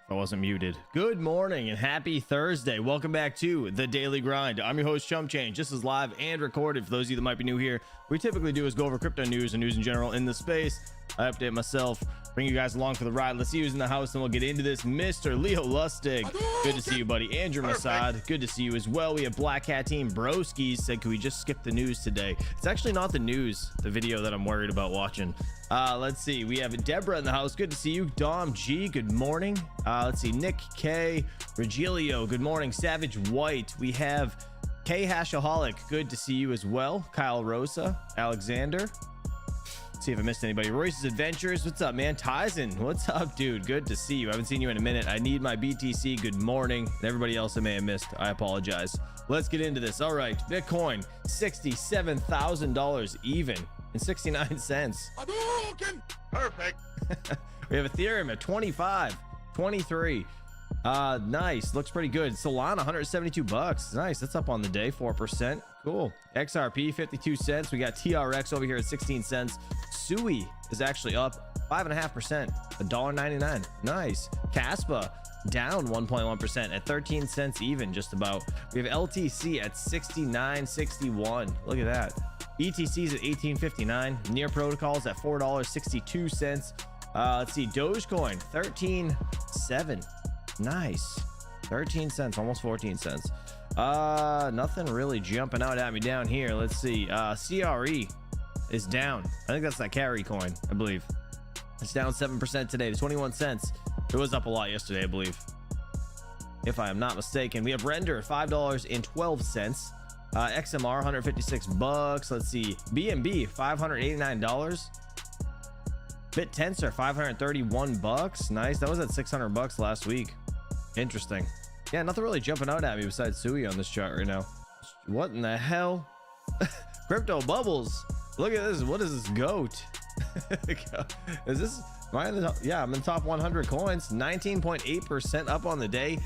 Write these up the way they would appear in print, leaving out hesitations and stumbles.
I wasn't muted. Good morning and happy Thursday. Welcome back to the Daily Grind. I'm your host, Chump Change. This is live and recorded. For those of you that might be new here, what we typically do is go over crypto news and news in general in the space. I update myself, bring you guys along for the ride. Let's see who's in the house and we'll get into this. Mr. Leo Lustig, good to see you, buddy. Andrew Masad, good to see you as well. We have Black Cat Team Broskies said, can we just skip the news today? It's actually not the news, the video that I'm worried about watching. Let's see, we have Deborah in the house, good to see you. Dom G, good morning. Let's see, Nick K, Regilio, good morning. Savage White, we have K Hashaholic, good to see you as well. Kyle Rosa, Alexander, see if I missed anybody. Royce's Adventures, what's up, man? Tyson, what's up, dude? Good to see you. I haven't seen you in a minute. I need my BTC, good morning. And everybody else I may have missed, I apologize. Let's get into this. All right, Bitcoin $67,000 even and 69 cents. Perfect. We have Ethereum at 25, 23. Nice, looks pretty good. Solana 172 bucks. Nice, that's up on the day, 4%. Cool. XRP 52 cents. We got TRX over here at 16 cents. Sui is actually up 5.5%, $1.99. Nice. Kaspa down 1.1% at 13 cents even, just about. We have LTC at 69.61. Look at that. ETC's at 18.59. Near Protocols at $4.62. Let's see, Dogecoin 13.7. Nice, 13 cents, almost 14 cents. Nothing really jumping out at me down here. Let's see, CRE is down. I think that's that carry coin, I believe. It's down 7% today to 21 cents. It was up a lot yesterday, I believe, if I am not mistaken. We have Render at $5.12. XMR 156 bucks. Let's see, BNB $589. BitTensor 531 bucks. Nice, that was at 600 bucks last week. Interesting. Yeah, nothing really jumping out at me besides Sui on this chart right now. What in the hell? Crypto bubbles, look at this. What is this goat? Is this, am I in the top? Yeah, I'm in the top 100 coins. 19.8% up on the day,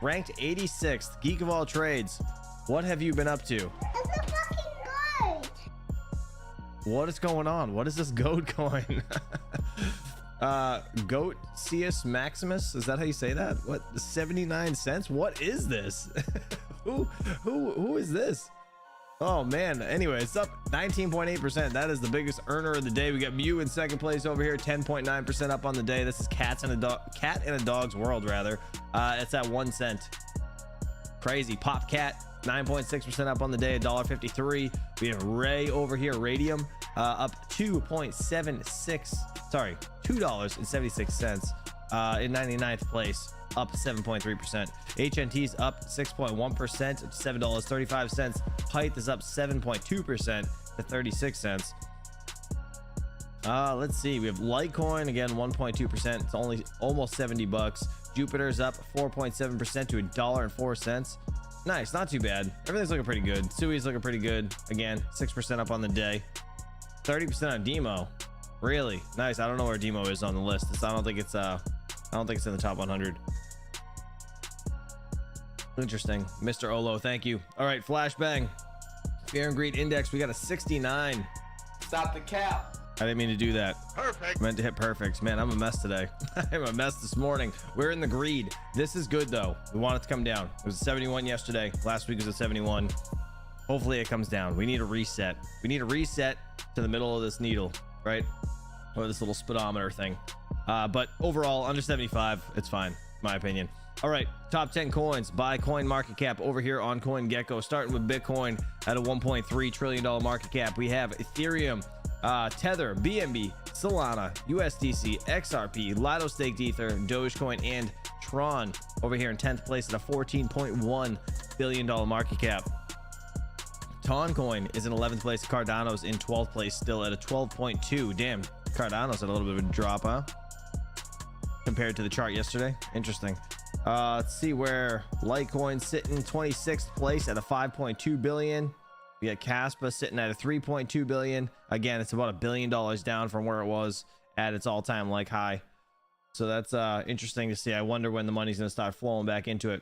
ranked 86th. Geek of all trades, what have you been up to? It's a fucking goat. What is going on? What is this goat coin? Goat Cius Maximus, is that how you say that? What, 79 cents? What is this? who is this? Oh man, anyway, it's up 19.8%. That is the biggest earner of the day. We got Mew in second place over here, 10.9% up on the day. This is cat in a dog's world, rather. It's at 1 cent. Crazy. Pop Cat 9.6% up on the day, $1.53. We have Ray over here, Radium, up 2.76, sorry, $2.76, in 99th place, up 7.3%. HNT's up 6.1% at $7.35. Height is up 7.2% to 36 cents. Let's see, we have Litecoin again, 1.2%. It's only almost 70 bucks. Jupiter's up 4.7% to $1.04. Nice, not too bad. Everything's looking pretty good. Sui's looking pretty good. Again, 6% up on the day. 30% on Demo. Really nice. I don't know where Demo is on the list. I don't think it's in the top 100. Interesting. Mr. Olo, thank you. All right, flashbang. Fear and Greed Index, we got a 69. Stop the cap. I didn't mean to do that. Perfect. I meant to hit perfect. Man, I'm a mess today. I'm a mess this morning. We're in the greed. This is good though. We want it to come down. It was 71 yesterday. Last week was a 71. Hopefully it comes down. We need a reset. We need a reset to the middle of this needle, right? Or this little speedometer thing. But overall, under 75, it's fine, in my opinion. All right, top 10 coins by coin market cap over here on CoinGecko. Starting with Bitcoin at a $1.3 trillion market cap. We have Ethereum, Tether, BNB, Solana, USDC, XRP, Lido Staked Ether, Dogecoin, and Tron over here in 10th place at a $14.1 billion market cap. Toncoin is in 11th place. Cardano's in 12th place, still at a 12.2. Damn, Cardano's at a little bit of a drop, huh? Compared to the chart yesterday. Interesting. Let's see where Litecoin sitting 26th place at a 5.2 billion. We got Kaspa sitting at a 3.2 billion. Again, it's about $1 billion down from where it was at its all-time like high. So that's interesting to see. I wonder when the money's going to start flowing back into it.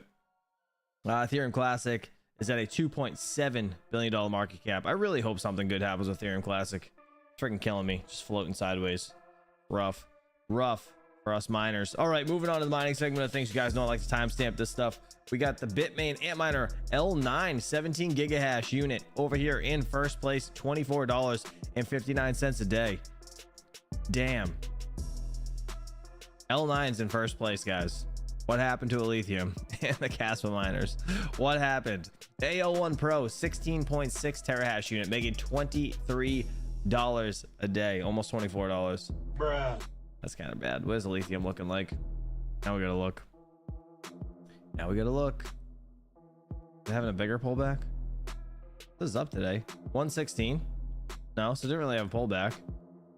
Ethereum Classic is at a $2.7 billion market cap. I really hope something good happens with Ethereum Classic. Freaking killing me, just floating sideways. Rough. for us miners. All right, moving on to the mining segment of things. You guys know I like to timestamp this stuff. We got the Bitmain Antminer L9 17 gigahash unit over here in first place, $24.59 a day. Damn. L9's in first place, guys. What happened to Lithium and the Caspa miners? What happened? AL1 Pro 16.6 terahash unit making $23 a day, almost $24. Bruh. That's kind of bad. What is the Lithium looking like? Now we gotta look. They're having a bigger pullback. This is up today. 116. No, so it didn't really have a pullback.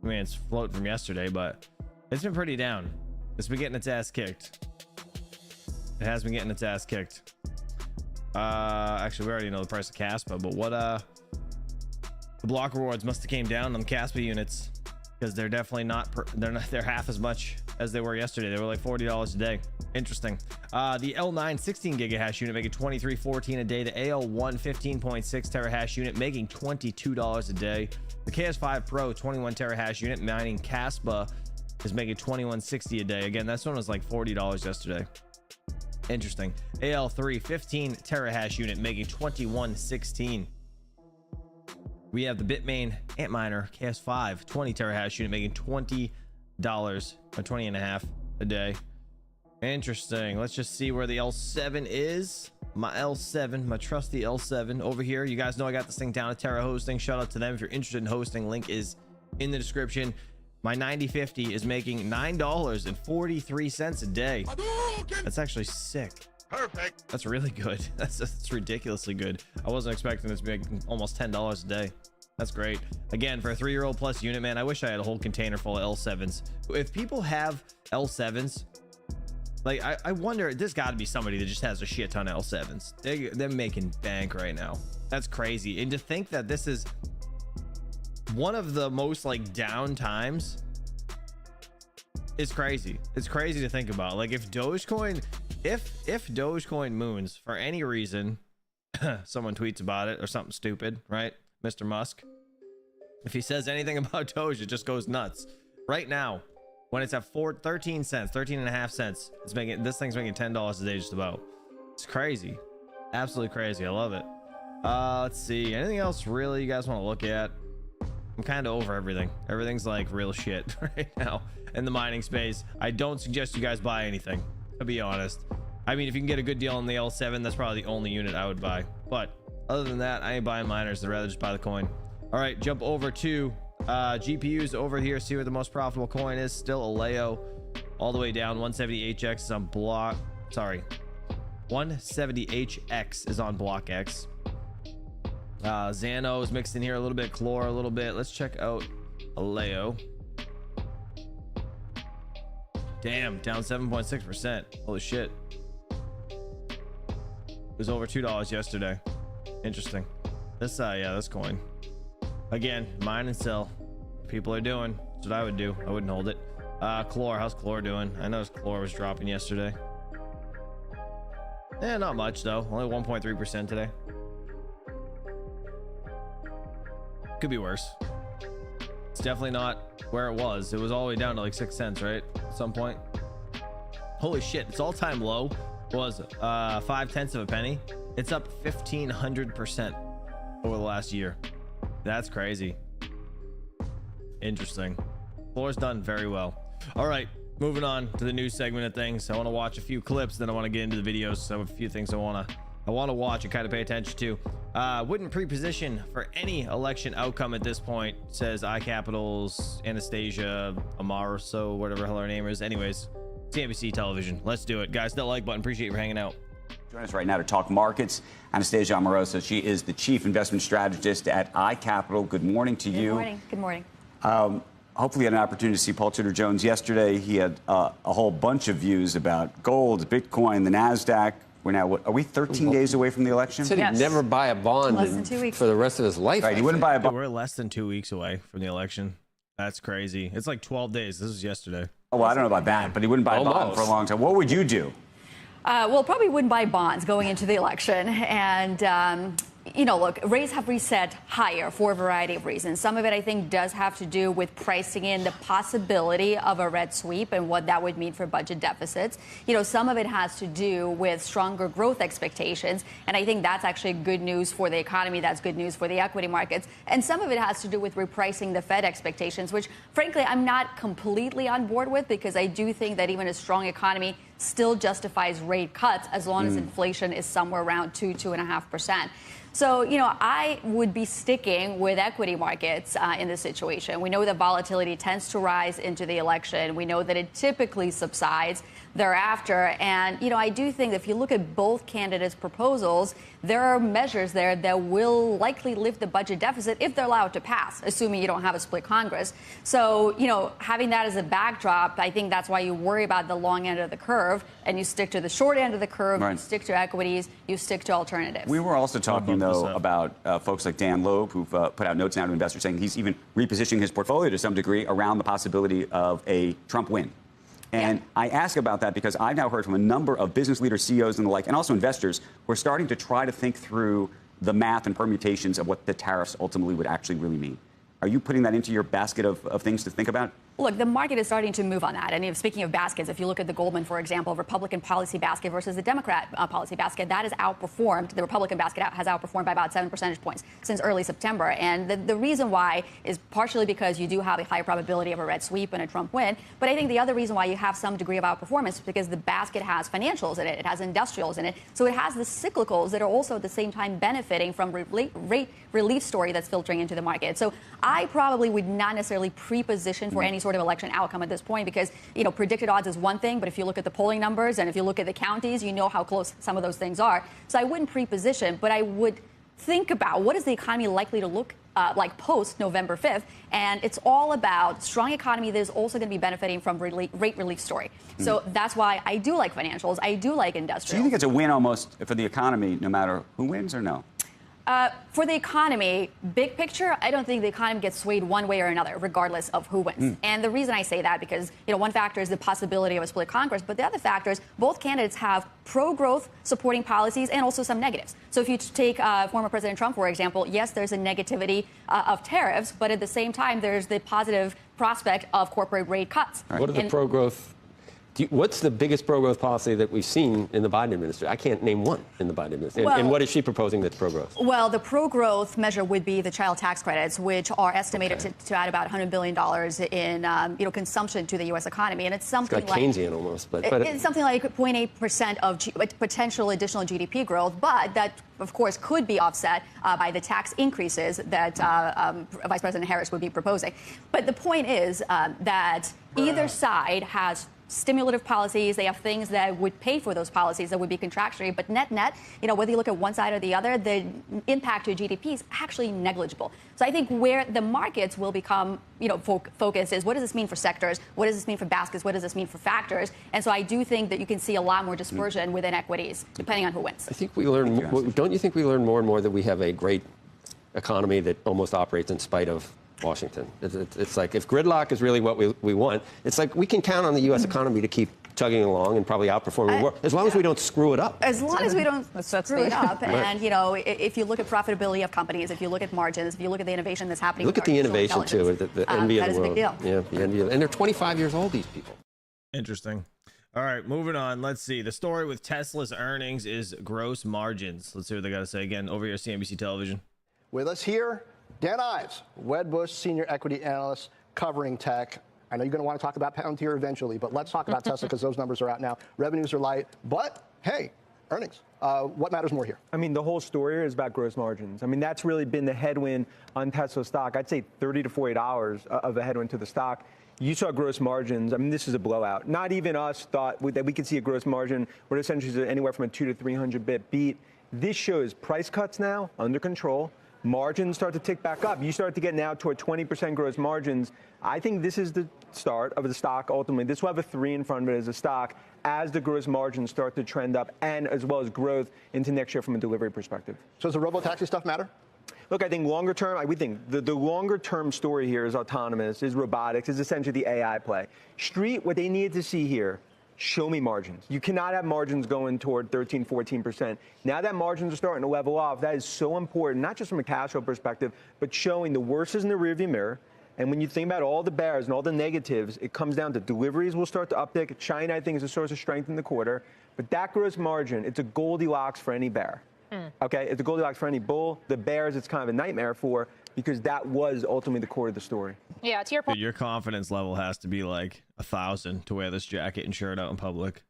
I mean, it's floating from yesterday, but it's been pretty down. It's been getting its ass kicked. It has been getting its ass kicked. Actually, we already know the price of Caspa, but what the block rewards must have came down on the Caspa units, because they're definitely not they're half as much as they were yesterday. They were like $40 a day. Interesting. The L9 16 gigahash unit making $23.14 a day. The AL1 15.6 terahash unit making $22 a day. The KS5 Pro 21 terahash unit mining Caspa is making $21.60 a day. Again, this one was like $40 yesterday. Interesting. AL3 15 terahash unit making $21.16. We have the Bitmain Antminer KS5 20 terahash unit making $20 or 20 and a half a day. Interesting. Let's just see where the L7 is. My L7, my trusty L7 over here. You guys know I got this thing down at Terra Hosting. Shout out to them if you're interested in hosting. Link is in the description. My 9050 is making $9.43 a day. That's actually sick. Perfect. That's really good. That's ridiculously good. I wasn't expecting this to be making almost $10 a day. That's great. Again, for a 3-year-old plus unit, man, I wish I had a whole container full of L7s. If people have L7s, like I wonder, there's got to be somebody that just has a shit ton of L7s. They're making bank right now. That's crazy. And to think that this is one of the most like down times is crazy. It's crazy to think about. Like if Dogecoin moons for any reason, someone tweets about it or something stupid, right? Mr. Musk, if he says anything about Doge, it just goes nuts. Right now, when it's at 13 and a half cents, this thing's making $10 a day just about. It's crazy. Absolutely crazy. I love it. Let's see. Anything else really you guys want to look at? I'm kind of over everything. Everything's like real shit right now in the mining space. I don't suggest you guys buy anything, to be honest. I mean, if you can get a good deal on the L7, that's probably the only unit I would buy. But other than that, I ain't buying miners. I'd rather just buy the coin. All right, jump over to GPUs over here. See where the most profitable coin is. Still Aleo, all the way down. 170HX is on block. Sorry, 170HX is on block X. Xano is mixed in here a little bit. Chlor a little bit. Let's check out Aleo. Damn, down 7.6%. Holy shit. It was over $2 yesterday. Interesting. This this coin. Again, mine and sell. People are doing. That's what I would do. I wouldn't hold it. Chlor, how's Chlor doing? I noticed Chlor was dropping yesterday. Yeah, not much though. Only 1.3% today. Could be worse. It's definitely not where it was. It was all the way down to like 6 cents, right? At some point. Holy shit, its all-time low was 0.5 of a penny. It's up 1,500% over the last year. That's crazy. Interesting. Floor's done very well. All right, moving on to the news segment of things. I want to watch a few clips, then I want to get into the videos. So a few things I want to watch and kind of pay attention to. Wouldn't pre-position for any election outcome at this point, says iCapital's Anastasia Amoroso, whatever the hell her name is. Anyways, CNBC television. Let's do it, guys. Hit that like button. Appreciate you hanging out. Join us right now to talk markets. Anastasia Amoroso, she is the chief investment strategist at iCapital. Good morning to you. Good morning. Good morning. Hopefully you had an opportunity to see Paul Tudor Jones yesterday. He had a whole bunch of views about gold, Bitcoin, the NASDAQ. We're now, are we 13 days away from the election? He said he'd never buy a bond Less than 2 weeks. for the rest of his life. Right, he wouldn't buy a bond. We're less than 2 weeks away from the election. That's crazy. It's like 12 days. This was yesterday. Oh, well, I don't know about that, but he wouldn't buy a bond for a long time. What would you do? Well, probably wouldn't buy bonds going into the election. And you know, look, rates have reset higher for a variety of reasons. Some of it, I think, does have to do with pricing in the possibility of a red sweep and what that would mean for budget deficits. You know, some of it has to do with stronger growth expectations. And I think that's actually good news for the economy. That's good news for the equity markets. And some of it has to do with repricing the Fed expectations, which, frankly, I'm not completely on board with, because I do think that even a strong economy still justifies rate cuts as long as inflation is somewhere around 2.5%. So, you know, I would be sticking with equity markets in this situation. We know that volatility tends to rise into the election. We know that it typically subsides thereafter. And, you know, I do think that if you look at both candidates' proposals, there are measures there that will likely lift the budget deficit if they're allowed to pass, assuming you don't have a split Congress. So, you know, having that as a backdrop, I think that's why you worry about the long end of the curve and you stick to the short end of the curve, right. You stick to equities, you stick to alternatives. We were also talking, though, about folks like Dan Loeb, who've put out notes now to investors saying he's even repositioning his portfolio to some degree around the possibility of a Trump win. And I ask about that because I've now heard from a number of business leaders, CEOs and the like, and also investors who are starting to try to think through the math and permutations of what the tariffs ultimately would actually really mean. Are you putting that into your basket of things to think about? Look, the market is starting to move on that. And speaking of baskets, if you look at the Goldman, for example, Republican policy basket versus the Democrat policy basket, that has outperformed. The Republican basket has outperformed by about 7 percentage points since early September. And the reason why is partially because you do have a higher probability of a red sweep and a Trump win. But I think the other reason why you have some degree of outperformance is because the basket has financials in it. It has industrials in it. So it has the cyclicals that are also at the same time benefiting from rate relief story that's filtering into the market. So I probably would not necessarily pre-position for any sort of election outcome at this point, because, you know, predicted odds is one thing, but if you look at the polling numbers and if you look at the counties, you know how close some of those things are. So I wouldn't pre-position, but I would think about what is the economy likely to look like post November 5th. And it's all about strong economy that is also going to be benefiting from rate relief story. So that's why I do like financials. I do like industrial. So you think it's a win almost for the economy, no matter who wins or no? For the economy, big picture, I don't think the economy gets swayed one way or another, regardless of who wins. And the reason I say that, because, you know, one factor is the possibility of a split Congress, but the other factor is both candidates have pro-growth supporting policies and also some negatives. So if you take former President Trump, for example, yes, there's a negativity of tariffs, but at the same time, there's the positive prospect of corporate rate cuts. Right. What are the pro-growth? What's the biggest pro-growth policy that we've seen in the Biden administration? I can't name one in the Biden administration. Well, and what is she proposing that's pro-growth? Well, the pro-growth measure would be the child tax credits, which are estimated to add about $100 billion in you know, consumption to the U.S. economy. And it's something it's like Keynesian almost. But it's something like 0.8% of potential additional GDP growth. But that, of course, could be offset by the tax increases that Vice President Harris would be proposing. But the point is that either side has stimulative policies. They have things that would pay for those policies that would be contractionary. But net, you know, whether you look at one side or the other, the impact to GDP is actually negligible. So I think where the markets will become, you know, focus is, what does this mean for sectors? What does this mean for baskets? What does this mean for factors? And so I do think that you can see a lot more dispersion within equities, depending on who wins. I think we learn. Don't you think we learn more and more that we have a great economy that almost operates in spite of Washington? It's like, if gridlock is really what we want, it's like we can count on the U.S. economy to keep chugging along and probably outperforming the world, as long as we don't screw it up. As long as we don't screw it up. And, you know, if you look at profitability of companies, if you look at margins, if you look at the innovation that's happening. Look at the innovation, too, the envy of the world. That is a big deal. Yeah, the envy of, and they're 25 years old, these people. Interesting. All right, moving on. Let's see. The story with Tesla's earnings is gross margins. Let's see what they got to say. Again, over here, CNBC Television. With us here, Dan Ives, Wedbush Senior Equity Analyst covering tech. I know you're going to want to talk about Palantir eventually, but let's talk about Tesla because those numbers are out now. Revenues are light, but hey, earnings. What matters more here? I mean, the whole story is about gross margins. I mean, that's really been the headwind on Tesla stock. I'd say $30 to $40 of a headwind to the stock. You saw gross margins. I mean, this is a blowout. Not even us thought that we could see a gross margin where essentially is anywhere from a 200 to 300 bit beat. This shows price cuts now under control. Margins start to tick back up. You start to get now toward 20% gross margins. I think this is the start of the stock ultimately. This will have a 3 in front of it as a stock as the gross margins start to trend up, and as well as growth into next year from a delivery perspective. So does the robo-taxi stuff matter? Look, I think longer term, we think the longer term story here is autonomous, is robotics, is essentially the AI play. Street, what they needed to see here, show me margins. You cannot have margins going toward 13, 14%. Now that margins are starting to level off, that is so important, not just from a cash flow perspective, but showing the worst is in the rearview mirror. And when you think about all the bears and all the negatives, it comes down to deliveries will start to uptick. China, I think, is a source of strength in the quarter. But that gross margin, it's a Goldilocks for any bear. Okay, it's a Goldilocks for any bull. The bears, it's kind of a nightmare for, because that was ultimately the core of the story. Yeah, to your point. Dude, your confidence level has to be like 1,000 to wear this jacket and shirt out in public.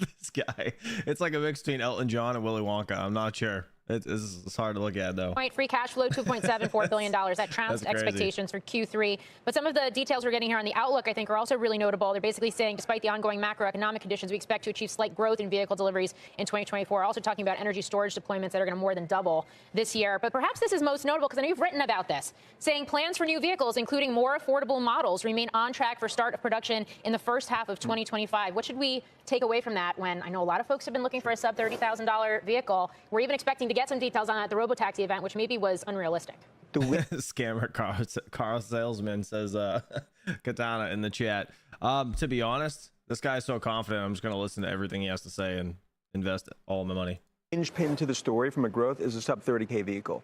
This guy, it's like a mix between Elton John and Willy Wonka. I'm not sure. It's hard to look at, though. Free cash flow, $2.74 billion. That trounced expectations for Q3. But some of the details we're getting here on the outlook, I think, are also really notable. They're basically saying, despite the ongoing macroeconomic conditions, we expect to achieve slight growth in vehicle deliveries in 2024. Also talking about energy storage deployments that are going to more than double this year. But perhaps this is most notable because I know you've written about this, saying plans for new vehicles, including more affordable models, remain on track for start of production in the first half of 2025. What should we take away from that when I know a lot of folks have been looking for a sub $30,000 vehicle? We're even expecting to get some details on that at the Robotaxi event, which maybe was unrealistic. Scammer car salesman, says Katana in the chat. To be honest, this guy's so confident, I'm just going to listen to everything he has to say and invest all my money. Pin to the story from a growth is a sub 30K vehicle.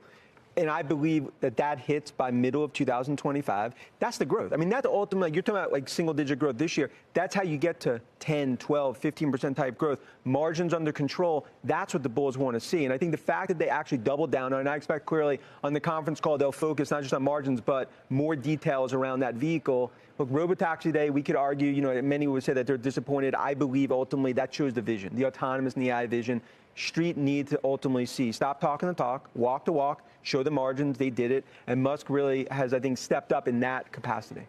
And I believe that hits by middle of 2025. That's the growth. I mean, that's ultimately, you're talking about like single digit growth this year. That's how you get to 10, 12, 15% type growth. Margins under control. That's what the bulls want to see. And I think the fact that they actually doubled down on, and I expect clearly on the conference call, they'll focus not just on margins, but more details around that vehicle. Look, Robotaxi Day, we could argue, many would say that they're disappointed. I believe ultimately that shows the vision, the autonomous and the AI vision. Street need to ultimately see. Stop talking the talk, walk the walk, show the margins. They did it. And Musk really has, I think, stepped up in that capacity.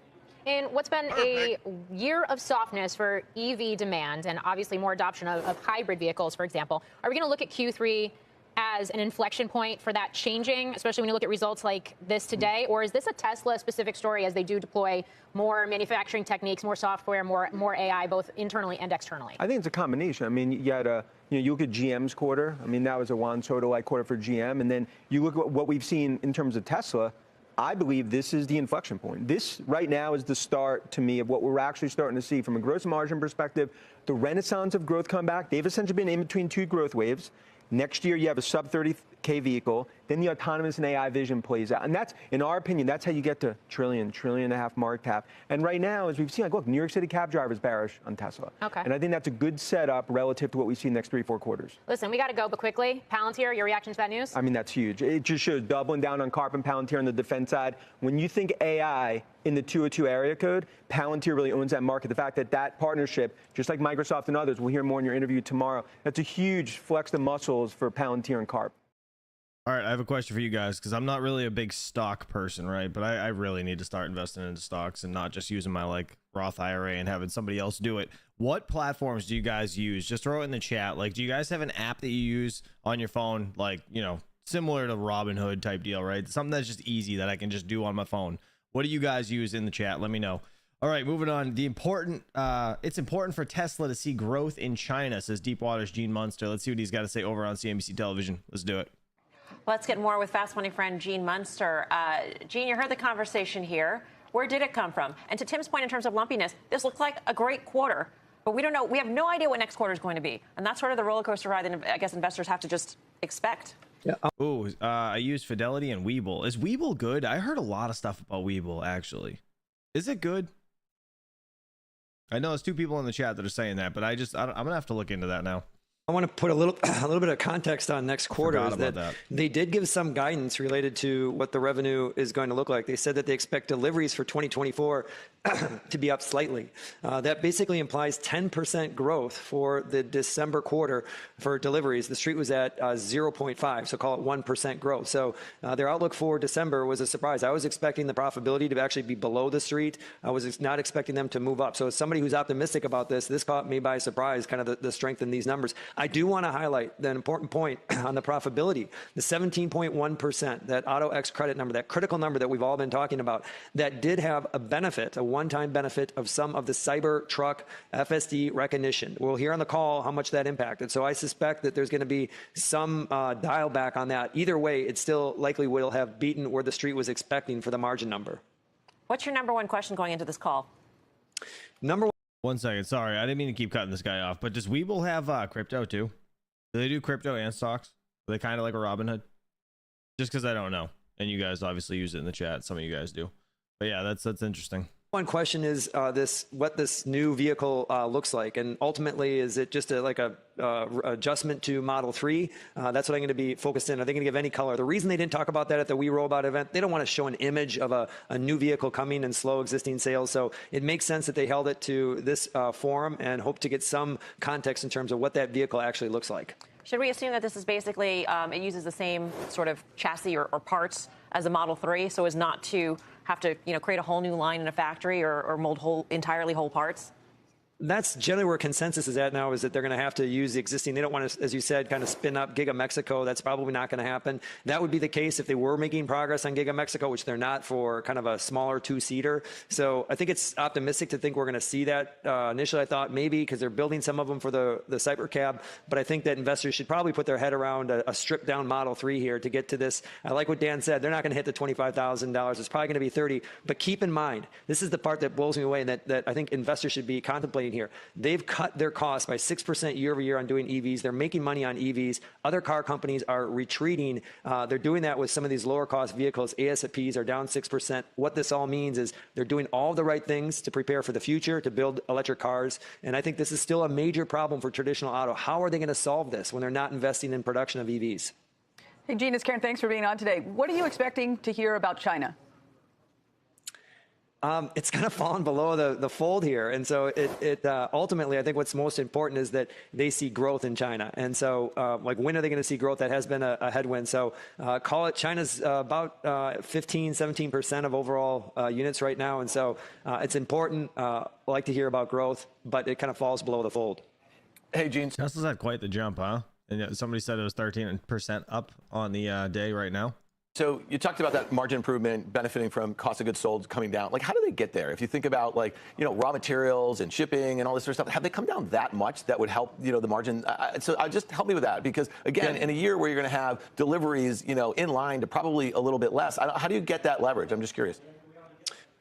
In what's been a year of softness for EV demand and obviously more adoption of hybrid vehicles, for example, are we going to look at Q3 as an inflection point for that changing, especially when you look at results like this today? Or is this a Tesla-specific story as they do deploy more manufacturing techniques, more software, more AI, both internally and externally? I think it's a combination. I mean, you had you look at GM's quarter. I mean, that was a Juan Soto-like quarter for GM. And then you look at what we've seen in terms of Tesla. I believe this is the inflection point. This right now is the start, to me, of what we're actually starting to see from a gross margin perspective. The renaissance of growth come back. They've essentially been in between two growth waves. Next year, you have a sub 30K vehicle. Then the autonomous and AI vision plays out. And that's, in our opinion, that's how you get to trillion and a half market cap. And right now, as we've seen, like, look, New York City cab drivers bearish on Tesla. Okay. And I think that's a good setup relative to what we see in the next 3-4 quarters. Listen, we got to go, but quickly, Palantir, your reaction to that news? I mean, that's huge. It just shows doubling down on Carp and Palantir on the defense side. When you think AI in the 202 area code, Palantir really owns that market. The fact that that partnership, just like Microsoft and others, we'll hear more in your interview tomorrow, that's a huge flex the muscles for Palantir and Carp. All right, I have a question for you guys because I'm not really a big stock person, right? But I really need to start investing into stocks and not just using my like Roth IRA and having somebody else do it. What platforms do you guys use? Just throw it in the chat. Like, do you guys have an app that you use on your phone, like, similar to Robinhood type deal, right? Something that's just easy that I can just do on my phone. What do you guys use in the chat? Let me know. All right, moving on. It's important for Tesla to see growth in China, says Deepwater's Gene Munster. Let's see what he's got to say over on CNBC television. Let's do it. Let's get more with Fast Money friend Gene Munster. Gene, you heard the conversation here. Where did it come from? And to Tim's point in terms of lumpiness, this looks like a great quarter, but we don't know. We have no idea what next quarter is going to be. And that's sort of the roller coaster ride that I guess investors have to just expect. Yeah. I use Fidelity and Webull. Is Webull good? I heard a lot of stuff about Webull, actually. Is it good? I know there's two people in the chat that are saying that, but I'm gonna have to look into that now. I want to put a little bit of context on next quarter. Is that they did give some guidance related to what the revenue is going to look like. They said that they expect deliveries for 2024 to be up slightly. That basically implies 10% growth for the December quarter for deliveries. The street was at 0.5, so call it 1% growth. So their outlook for December was a surprise. I was expecting the profitability to actually be below the street. I was not expecting them to move up. So as somebody who's optimistic about this caught me by surprise, kind of the strength in these numbers. I do want to highlight the important point on the profitability, the 17.1%, that Auto X credit number, that critical number that we've all been talking about, that did have a benefit, a one-time benefit of some of the Cybertruck FSD recognition. We'll hear on the call how much that impacted. So I suspect that there's going to be some dial back on that. Either way, it still likely will have beaten where the street was expecting for the margin number. What's your number one question going into this call? Number one. 1 second. Sorry, I didn't mean to keep cutting this guy off, but does Webull have crypto too? Do they do crypto and stocks? Are they kind of like a Robinhood? Just because I don't know. And you guys obviously use it in the chat. Some of you guys do. But yeah, that's interesting. One question is what this new vehicle looks like, and ultimately, is it just like a adjustment to Model 3? That's what I'm going to be focused in. Are they going to give any color? The reason they didn't talk about that at the We Robot event, they don't want to show an image of a new vehicle coming and slow existing sales. So it makes sense that they held it to this forum and hope to get some context in terms of what that vehicle actually looks like. Should we assume that this is basically, it uses the same sort of chassis or parts as a Model 3, so as not to have to, create a whole new line in a factory or mold entirely whole parts? That's generally where consensus is at now, is that they're going to have to use the existing. They don't want to, as you said, kind of spin up Giga Mexico. That's probably not going to happen. That would be the case if they were making progress on Giga Mexico, which they're not, for kind of a smaller two-seater. So I think it's optimistic to think we're going to see that. Initially, I thought maybe because they're building some of them for the Cyber Cab, but I think that investors should probably put their head around a stripped-down Model 3 here to get to this. I like what Dan said. They're not going to hit the $25,000. It's probably going to be $30,000. But keep in mind, this is the part that blows me away and that I think investors should be contemplating here. They've cut their costs by 6% year over year on doing EVs. They're making money on EVs. Other car companies are retreating. They're doing that with some of these lower cost vehicles. ASPs are down 6%. What this all means is they're doing all the right things to prepare for the future, to build electric cars. And I think this is still a major problem for traditional auto. How are they going to solve this when they're not investing in production of EVs? Hey, Gene, it's Karen. Thanks for being on today. What are you expecting to hear about China? It's kind of fallen below the fold here. And so it ultimately, I think what's most important is that they see growth in China. And so when are they going to see growth? That has been a headwind. So call it China's about 17% of overall units right now. And so it's important. I like to hear about growth, but it kind of falls below the fold. Hey, Gene. Tesla's had quite the jump, huh? And somebody said it was 13% up on the day right now. So you talked about that margin improvement benefiting from cost of goods sold coming down. Like, how do they get there? If you think about, raw materials and shipping and all this sort of stuff, have they come down that much that would help, the margin? So just help me with that, because, again, in a year where you're going to have deliveries, in line to probably a little bit less, how do you get that leverage? I'm just curious.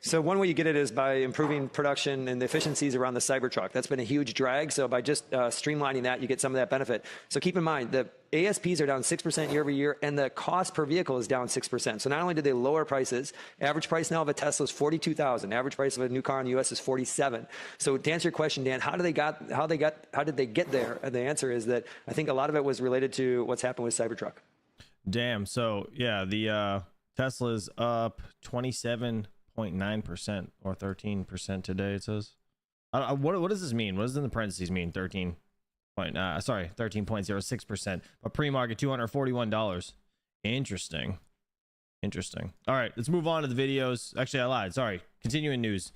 So one way you get it is by improving production and the efficiencies around the Cybertruck. That's been a huge drag. So by just streamlining that, you get some of that benefit. So keep in mind, the ASPs are down 6% year over year, and the cost per vehicle is down 6%. So not only did they lower prices, average price now of a Tesla is $42,000. Average price of a new car in the U.S. is $47,000. So to answer your question, Dan, how did they get there? And the answer is that I think a lot of it was related to what's happened with Cybertruck. Damn. So yeah, the Tesla's up 27.9% or 13% today, it says. What does this mean? What does in the parentheses mean? 13.06%, but pre-market $241. Interesting. All right, let's move on to the videos. Actually, I lied. Sorry. Continuing news.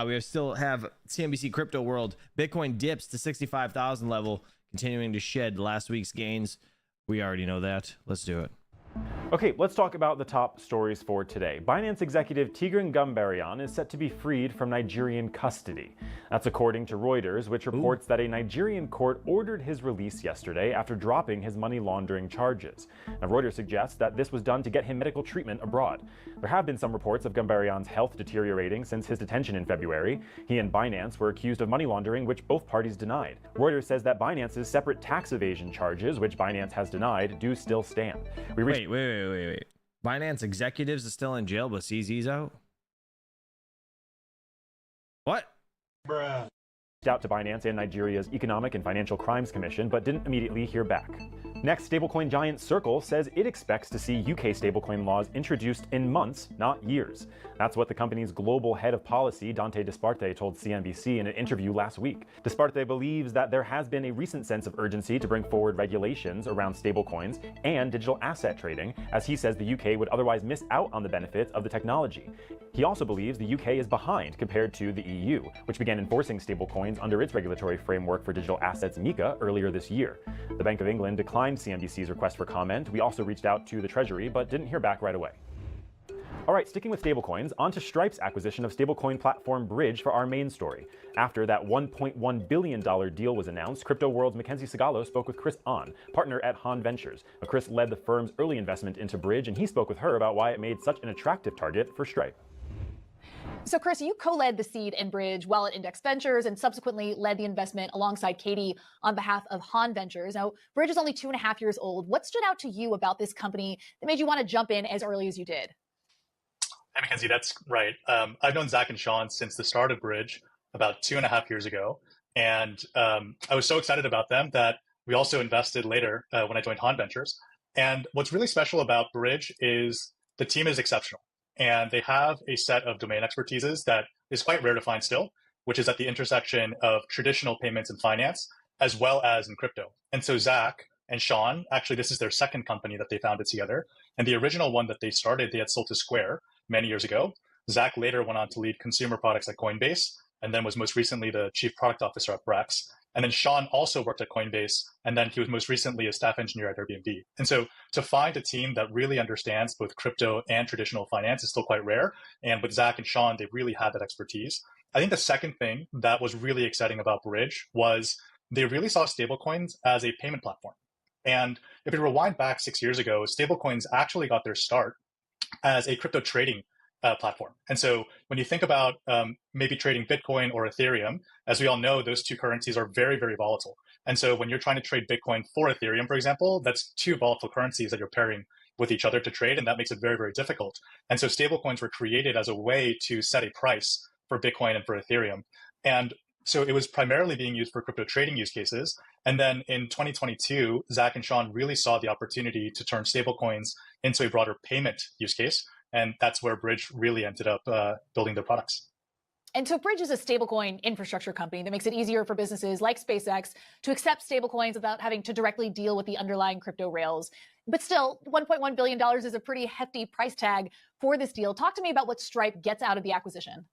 We still have CNBC Crypto World. Bitcoin dips to 65,000 level, continuing to shed last week's gains. We already know that. Let's do it. Okay, let's talk about the top stories for today. Binance executive Tigran Gambaryan is set to be freed from Nigerian custody. That's according to Reuters, which reports that a Nigerian court ordered his release yesterday after dropping his money laundering charges. Now, Reuters suggests that this was done to get him medical treatment abroad. There have been some reports of Gambaryan's health deteriorating since his detention in February. He and Binance were accused of money laundering, which both parties denied. Reuters says that Binance's separate tax evasion charges, which Binance has denied, do still stand. Wait. Binance executives are still in jail, but CZ's out? What? Bruh. Out to Binance and Nigeria's Economic and Financial Crimes Commission, but didn't immediately hear back. Next, stablecoin giant Circle says it expects to see UK stablecoin laws introduced in months, not years. That's what the company's global head of policy, Dante Disparte, told CNBC in an interview last week. Disparte believes that there has been a recent sense of urgency to bring forward regulations around stablecoins and digital asset trading, as he says the UK would otherwise miss out on the benefits of the technology. He also believes the UK is behind compared to the EU, which began enforcing stablecoins under its regulatory framework for digital assets MiCA earlier this year. The Bank of England declined CNBC's request for comment. We also reached out to the Treasury, but didn't hear back right away. All right, sticking with stablecoins, on to Stripe's acquisition of stablecoin platform Bridge for our main story. After that $1.1 billion deal was announced, Crypto World's Mackenzie Sigalo spoke with Chris Ahn, partner at Han Ventures. Chris led the firm's early investment into Bridge, and he spoke with her about why it made such an attractive target for Stripe. So, Chris, you co-led the seed and bridge while at Index Ventures and subsequently led the investment alongside Katie on behalf of Han Ventures. Now, Bridge is only 2.5 years old. What stood out to you about this company that made you want to jump in as early as you did? Hey, Mackenzie, that's right. I've known Zach and Sean since the start of Bridge about 2.5 years ago. And I was so excited about them that we also invested later when I joined Han Ventures. And what's really special about Bridge is the team is exceptional. And they have a set of domain expertises that is quite rare to find still, which is at the intersection of traditional payments and finance, as well as in crypto. And so Zach and Sean, actually, this is their second company that they founded together. And the original one that they started, they had sold to Square many years ago. Zach later went on to lead consumer products at Coinbase, and then was most recently the chief product officer at Brex. And then Sean also worked at Coinbase, and then he was most recently a staff engineer at Airbnb. And so to find a team that really understands both crypto and traditional finance is still quite rare. And with Zach and Sean, they really had that expertise. I think the second thing that was really exciting about Bridge was they really saw stablecoins as a payment platform. And if you rewind back 6 years ago, stablecoins actually got their start as a crypto trading platform. And so when you think about maybe trading Bitcoin or Ethereum, as we all know, those two currencies are very, very volatile. And so when you're trying to trade Bitcoin for Ethereum, for example, that's two volatile currencies that you're pairing with each other to trade, and that makes it very, very difficult. And so stablecoins were created as a way to set a price for Bitcoin and for Ethereum. And so it was primarily being used for crypto trading use cases. And then in 2022, Zach and Sean really saw the opportunity to turn stablecoins into a broader payment use case. And that's where Bridge really ended up building their products. And so Bridge is a stablecoin infrastructure company that makes it easier for businesses like SpaceX to accept stablecoins without having to directly deal with the underlying crypto rails. But still, $1.1 billion is a pretty hefty price tag for this deal. Talk to me about what Stripe gets out of the acquisition.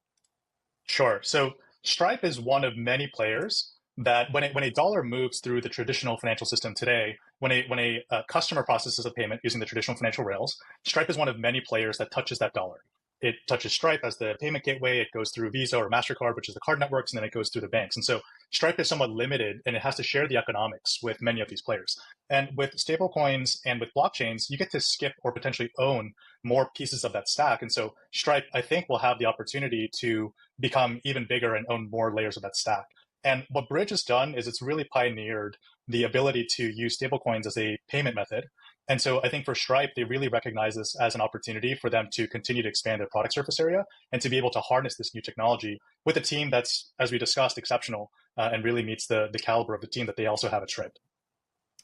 Sure. So Stripe is one of many players that when a dollar moves through the traditional financial system today, when a customer processes a payment using the traditional financial rails, Stripe is one of many players that touches that dollar. It touches Stripe as the payment gateway. It goes through Visa or MasterCard, which is the card networks, and then it goes through the banks. And so Stripe is somewhat limited, and it has to share the economics with many of these players. And with stablecoins and with blockchains, you get to skip or potentially own more pieces of that stack. And so Stripe, I think, will have the opportunity to become even bigger and own more layers of that stack. And what Bridge has done is it's really pioneered the ability to use stablecoins as a payment method. And so I think for Stripe, they really recognize this as an opportunity for them to continue to expand their product surface area and to be able to harness this new technology with a team that's, as we discussed, exceptional and really meets the caliber of the team that they also have at Stripe.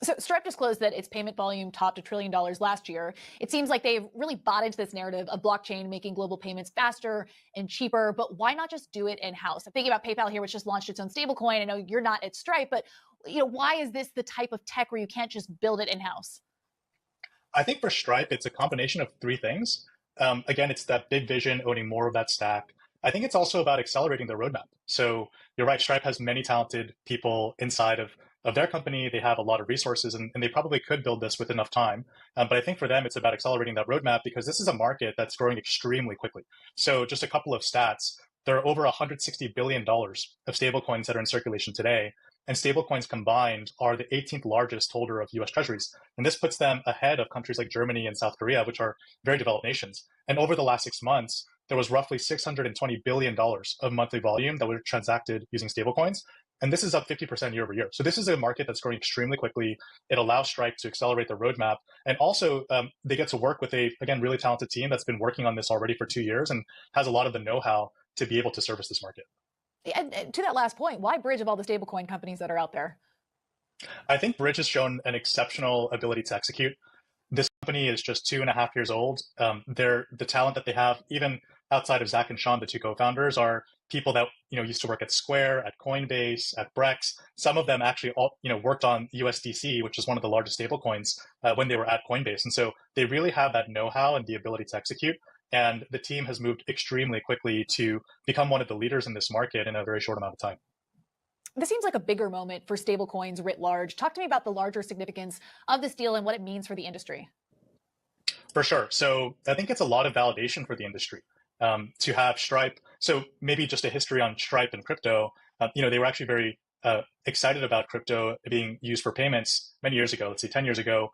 So Stripe disclosed that its payment volume topped $1 trillion last year. It seems like they've really bought into this narrative of blockchain making global payments faster and cheaper, but why not just do it in-house? I'm thinking about PayPal here, which just launched its own stablecoin. I know you're not at Stripe, but why is this the type of tech where you can't just build it in-house? I think for Stripe, it's a combination of three things. Again, it's that big vision, owning more of that stack. I think it's also about accelerating the roadmap. So you're right, Stripe has many talented people inside of their company. They have a lot of resources, and they probably could build this with enough time. But I think for them, it's about accelerating that roadmap because this is a market that's growing extremely quickly. So just a couple of stats. There are over $160 billion of stablecoins that are in circulation today. And stablecoins combined are the 18th largest holder of US Treasuries. And this puts them ahead of countries like Germany and South Korea, which are very developed nations. And over the last 6 months, there was roughly $620 billion of monthly volume that was transacted using stablecoins. And this is up 50% year over year. So this is a market that's growing extremely quickly. It allows Stripe to accelerate the roadmap. And also, they get to work with a, again, really talented team that's been working on this already for 2 years and has a lot of the know-how to be able to service this market. And to that last point, why Bridge of all the stablecoin companies that are out there? I think Bridge has shown an exceptional ability to execute. This company is just 2.5 years old. The talent that they have, even outside of Zach and Sean, the two co-founders, are people that used to work at Square, at Coinbase, at Brex. Some of them actually all worked on USDC, which is one of the largest stablecoins, when they were at Coinbase. And so they really have that know-how and the ability to execute. And the team has moved extremely quickly to become one of the leaders in this market in a very short amount of time. This seems like a bigger moment for stablecoins writ large. Talk to me about the larger significance of this deal and what it means for the industry. For sure. So I think it's a lot of validation for the industry to have Stripe. So maybe just a history on Stripe and crypto. They were actually very excited about crypto being used for payments many years ago, let's say 10 years ago,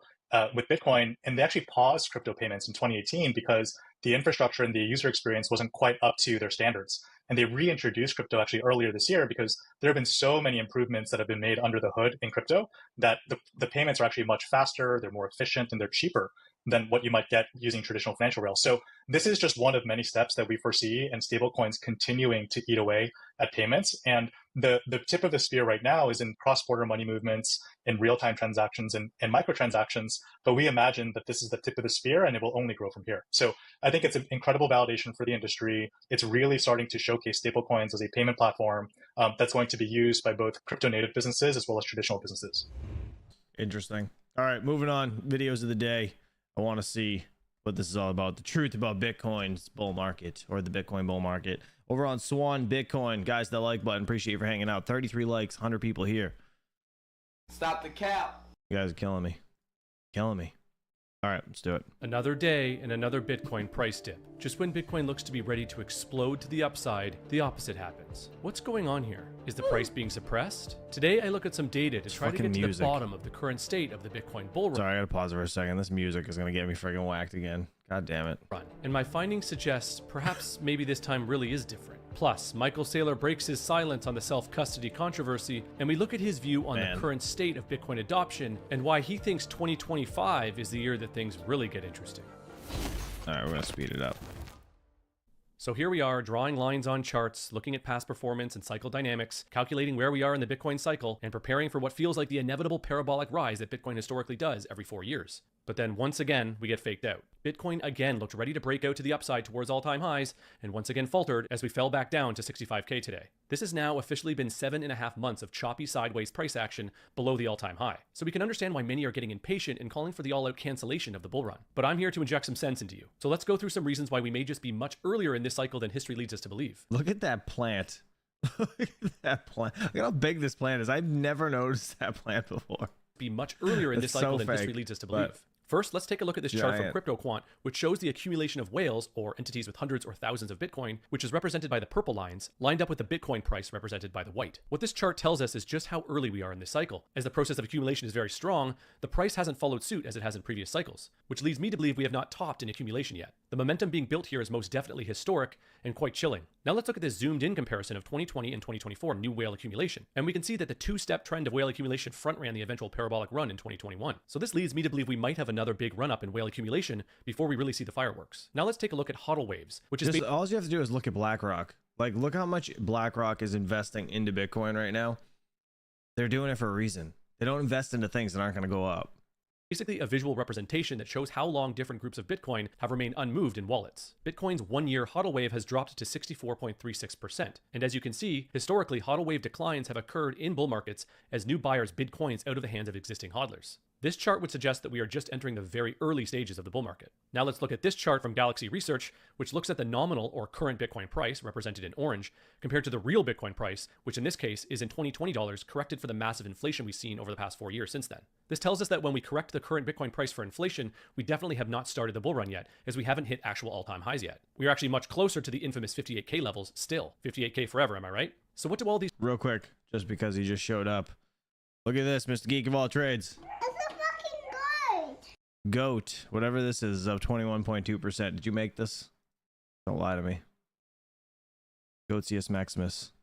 with Bitcoin. And they actually paused crypto payments in 2018 because the infrastructure and the user experience wasn't quite up to their standards. And they reintroduced crypto actually earlier this year because there have been so many improvements that have been made under the hood in crypto that the payments are actually much faster, they're more efficient, and they're cheaper than what you might get using traditional financial rails. So this is just one of many steps that we foresee in stablecoins continuing to eat away at payments. And the tip of the spear right now is in cross-border money movements, in real-time transactions and microtransactions. But we imagine that this is the tip of the spear and it will only grow from here. So I think it's an incredible validation for the industry. It's really starting to showcase stablecoins as a payment platform that's going to be used by both crypto-native businesses as well as traditional businesses. Interesting. All right, moving on. Videos of the day. I want to see what this is all about. The truth about Bitcoin's bull market, or the Bitcoin bull market. Over on Swan Bitcoin, guys, that like button. Appreciate you for hanging out. 33 likes, 100 people here. Stop the cap. You guys are killing me. Killing me. All right, let's do it. Another day and another Bitcoin price dip. Just when Bitcoin looks to be ready to explode to the upside, the opposite happens. What's going on here? Is the price being suppressed? Today, I look at some data to try to get to the bottom of the current state of the Bitcoin bull run. Sorry, I gotta pause it for a second. This music is gonna get me friggin' whacked again. God damn it. And my findings suggest perhaps maybe this time really is different. Plus, Michael Saylor breaks his silence on the self-custody controversy, and we look at his view on the current state of Bitcoin adoption and why he thinks 2025 is the year that things really get interesting. All right, we're gonna speed it up. So here we are, drawing lines on charts, looking at past performance and cycle dynamics, calculating where we are in the Bitcoin cycle, and preparing for what feels like the inevitable parabolic rise that Bitcoin historically does every 4 years. But then once again, we get faked out. Bitcoin again looked ready to break out to the upside towards all-time highs, and once again faltered as we fell back down to 65K today. This has now officially been 7.5 months of choppy sideways price action below the all-time high. So we can understand why many are getting impatient and calling for the all-out cancellation of the bull run. But I'm here to inject some sense into you. So let's go through some reasons why we may just be much earlier in this cycle than history leads us to believe. Look at that plant. Look at that plant. Look at how big this plant is. I've never noticed that plant before. Be much earlier in this cycle than history leads us to believe. First, let's take a look at this chart from CryptoQuant, which shows the accumulation of whales, or entities with hundreds or thousands of Bitcoin, which is represented by the purple lines, lined up with the Bitcoin price represented by the white. What this chart tells us is just how early we are in this cycle. As the process of accumulation is very strong, the price hasn't followed suit as it has in previous cycles, which leads me to believe we have not topped in accumulation yet. The momentum being built here is most definitely historic and quite chilling. Now let's look at this zoomed-in comparison of 2020 and 2024 new whale accumulation, and we can see that the two-step trend of whale accumulation front-ran the eventual parabolic run in 2021. So this leads me to believe we might have another big run-up in whale accumulation before we really see the fireworks. Now let's take a look at HODL waves, which is all you have to do is look at BlackRock. Like, look how much BlackRock is investing into Bitcoin right now. They're doing it for a reason. They don't invest into things that aren't going to go up. Basically a visual representation that shows how long different groups of Bitcoin have remained unmoved in wallets. Bitcoin's one-year HODL wave has dropped to 64.36%. And as you can see, historically, HODL wave declines have occurred in bull markets as new buyers bid coins out of the hands of existing hodlers. This chart would suggest that we are just entering the very early stages of the bull market. Now let's look at this chart from Galaxy Research, which looks at the nominal or current Bitcoin price, represented in orange, compared to the real Bitcoin price, which in this case is in 2020 dollars, corrected for the massive inflation we've seen over the past 4 years since then. This tells us that when we correct the current Bitcoin price for inflation, we definitely have not started the bull run yet, as we haven't hit actual all-time highs yet. We are actually much closer to the infamous 58K levels still. 58K forever, am I right? So what do all these... Real quick, just because he just showed up. Look at this, Mr. Geek of all trades. Goat, whatever this is up 21.2%. Did you make this? Don't lie to me. Goatius Maximus.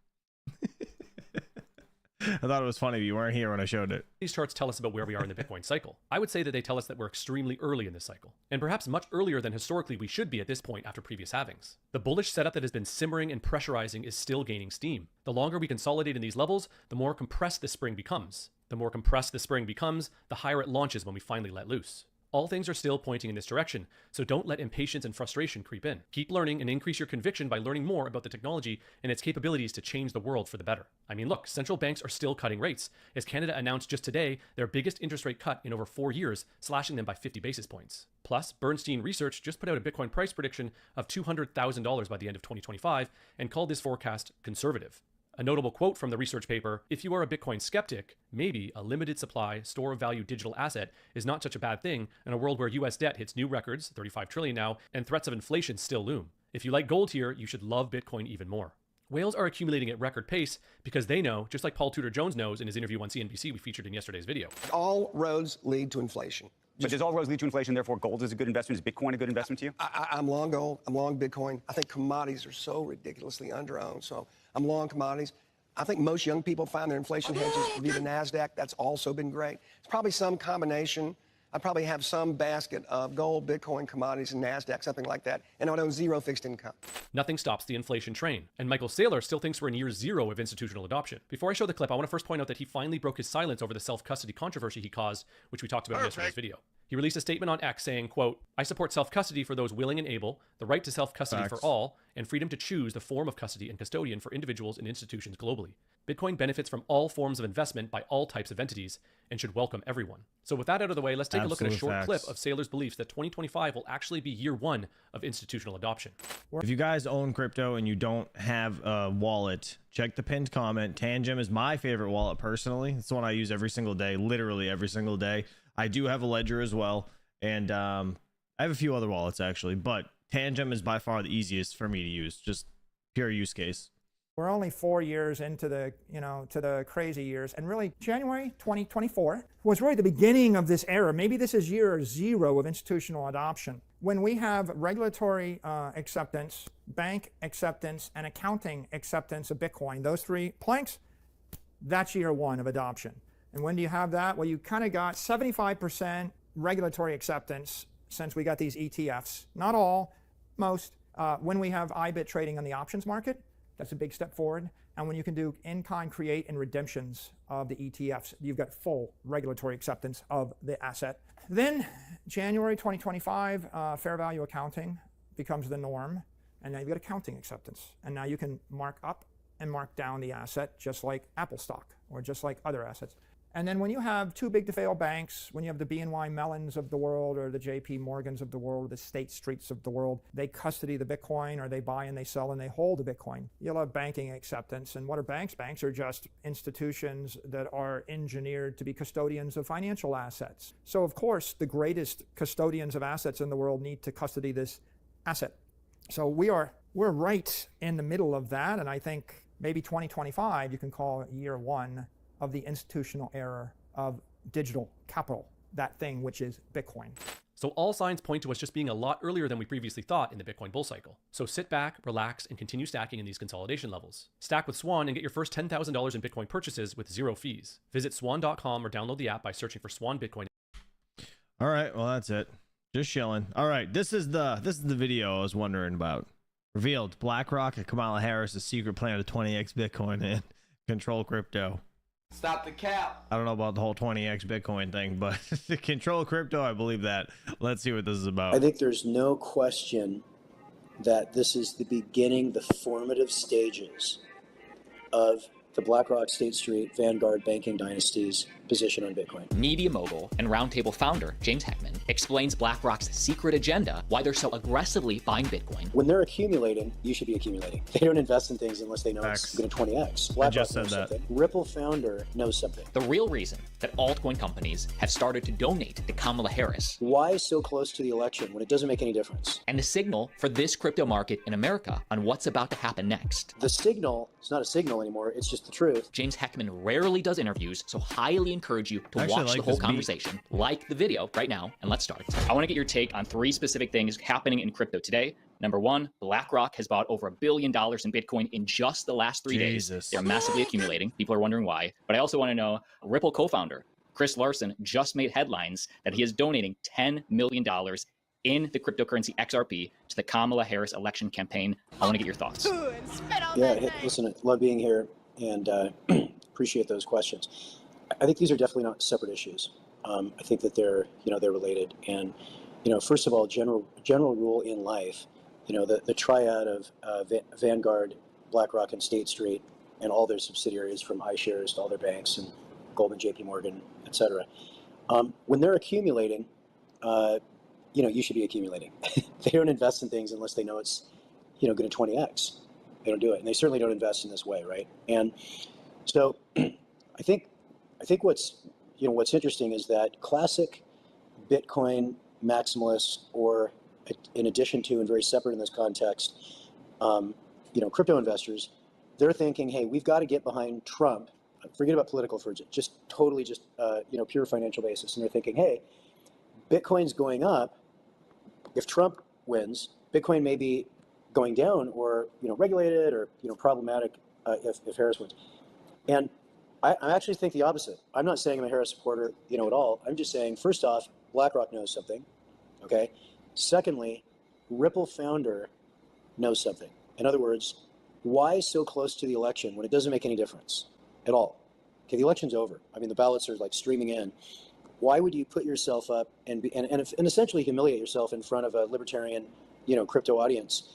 I thought it was funny, but you weren't here when I showed it. These charts tell us about where we are in the Bitcoin cycle. I would say that they tell us that we're extremely early in this cycle, and perhaps much earlier than historically we should be at this point after previous halvings. The bullish setup that has been simmering and pressurizing is still gaining steam. The longer we consolidate in these levels, the more compressed this spring becomes. The more compressed the spring becomes, the higher it launches when we finally let loose. All things are still pointing in this direction, so don't let impatience and frustration creep in. Keep learning and increase your conviction by learning more about the technology and its capabilities to change the world for the better. I mean, look, central banks are still cutting rates, as Canada announced just today their biggest interest rate cut in over 4 years, slashing them by 50 basis points. Plus, Bernstein Research just put out a Bitcoin price prediction of $200,000 by the end of 2025 and called this forecast conservative. A notable quote from the research paper: if you are a Bitcoin skeptic, maybe a limited supply, store of value digital asset is not such a bad thing in a world where US debt hits new records, 35 trillion now, and threats of inflation still loom. If you like gold here, you should love Bitcoin even more. Whales are accumulating at record pace because they know, just like Paul Tudor Jones knows in his interview on CNBC we featured in yesterday's video. All roads lead to inflation. But does all roads lead to inflation? Therefore, gold is a good investment. Is Bitcoin a good investment to you? I'm long gold. I'm long Bitcoin. I think commodities are so ridiculously underowned. So I'm long commodities. I think most young people find their inflation hedges via the NASDAQ. That's also been great. It's probably some combination. I probably have some basket of gold, Bitcoin, commodities, and NASDAQ, something like that. And I would own zero fixed income. Nothing stops the inflation train, and Michael Saylor still thinks we're in year 0 of institutional adoption. Before I show the clip, I want to first point out that he finally broke his silence over the self-custody controversy he caused, which we talked about in yesterday's video. He released a statement on X saying, quote, "I support self-custody for those willing and able, the right to self-custody for all, and freedom to choose the form of custody and custodian for individuals and institutions globally. Bitcoin benefits from all forms of investment by all types of entities and should welcome everyone." So with that out of the way, let's take a look at a short clip of Saylor's beliefs that 2025 will actually be year 1 of institutional adoption. If you guys own crypto and you don't have a wallet, check the pinned comment. Tangem is my favorite wallet personally. It's the one I use every single day, literally every single day. I do have a Ledger as well, and I have a few other wallets actually, but Tangem is by far the easiest for me to use, just pure use case. We're only 4 years into the, to the crazy years. And really, January 2024 was really the beginning of this era. Maybe this is year 0 of institutional adoption. When we have regulatory acceptance, bank acceptance, and accounting acceptance of Bitcoin, those 3 planks, that's year 1 of adoption. And when do you have that? Well, you kind of got 75% regulatory acceptance since we got these ETFs. Not all, most. When we have IBIT trading on the options market, that's a big step forward. And when you can do in-kind create and redemptions of the ETFs, you've got full regulatory acceptance of the asset. Then January 2025, fair value accounting becomes the norm. And now you've got accounting acceptance. And now you can mark up and mark down the asset just like Apple stock or just like other assets. And then when you have too big to fail banks, when you have the BNY Mellons of the world or the JP Morgans of the world, or the State Streets of the world, they custody the Bitcoin, or they buy and they sell and they hold the Bitcoin. You'll have banking acceptance. And what are banks? Banks are just institutions that are engineered to be custodians of financial assets. So of course, the greatest custodians of assets in the world need to custody this asset. So we're right in the middle of that. And I think maybe 2025, you can call year 1 of the institutional era of digital capital, that thing which is Bitcoin. So all signs point to us just being a lot earlier than we previously thought in the Bitcoin bull cycle. So sit back, relax, and continue stacking in these consolidation levels. Stack with Swan and get your first $10,000 in Bitcoin purchases with 0 fees. Visit swan.com or download the app by searching for Swan Bitcoin. All right, well that's it. Just chilling. All right, this is the video I was wondering about. Revealed BlackRock and Kamala Harris' secret plan to 20x Bitcoin and control crypto. Stop the cap. I don't know about the whole 20x Bitcoin thing, but to control crypto, I believe that. Let's see what this is about. I think there's no question that this is the beginning, the formative stages of the BlackRock, State Street, Vanguard banking dynasty's position on Bitcoin. Media mogul and Roundtable founder James Heckman explains BlackRock's secret agenda, why they're so aggressively buying Bitcoin. When they're accumulating, you should be accumulating. They don't invest in things unless they know it's going to 20x. BlackRock just said knows that. something. Ripple founder knows something. The real reason that altcoin companies have started to donate to Kamala Harris. Why so close to the election when it doesn't make any difference? And a signal for this crypto market in America on what's about to happen next. The signal, it's not a signal anymore, it's just the truth. James Heckman rarely does interviews, so highly encourage you to watch the whole conversation. Like the video right now, and let's start. I want to get your take on 3 specific things happening in crypto today. Number 1, BlackRock has bought over $1 billion in Bitcoin in just the last 3 days. They're massively accumulating. People are wondering why. But I also want to know, Ripple co-founder Chris Larson just made headlines that he is donating $10 million in the cryptocurrency XRP to the Kamala Harris election campaign. I want to get your thoughts. Yeah, listen, I love being here and appreciate those questions. I think these are definitely not separate issues. I think that they're related. And, first of all, general rule in life, the triad of Vanguard, BlackRock, and State Street, and all their subsidiaries from iShares to all their banks and Goldman, JP Morgan, et cetera. When they're accumulating, you should be accumulating. They don't invest in things unless they know it's, going to 20x. They don't do it. And they certainly don't invest in this way, right? And so I think what's interesting is that classic Bitcoin maximalists, or in addition to and very separate in this context, crypto investors, they're thinking, hey, we've got to get behind Trump. Forget about political for just totally pure financial basis. And they're thinking, hey, Bitcoin's going up. If Trump wins, Bitcoin may be going down or regulated or problematic if Harris wins. And I actually think the opposite. I'm not saying I'm a Harris supporter, at all. I'm just saying, first off, BlackRock knows something. Okay. Secondly, Ripple founder knows something. In other words, why so close to the election when it doesn't make any difference at all? Okay, the election's over. I mean, the ballots are like streaming in. Why would you put yourself up and essentially humiliate yourself in front of a libertarian, crypto audience,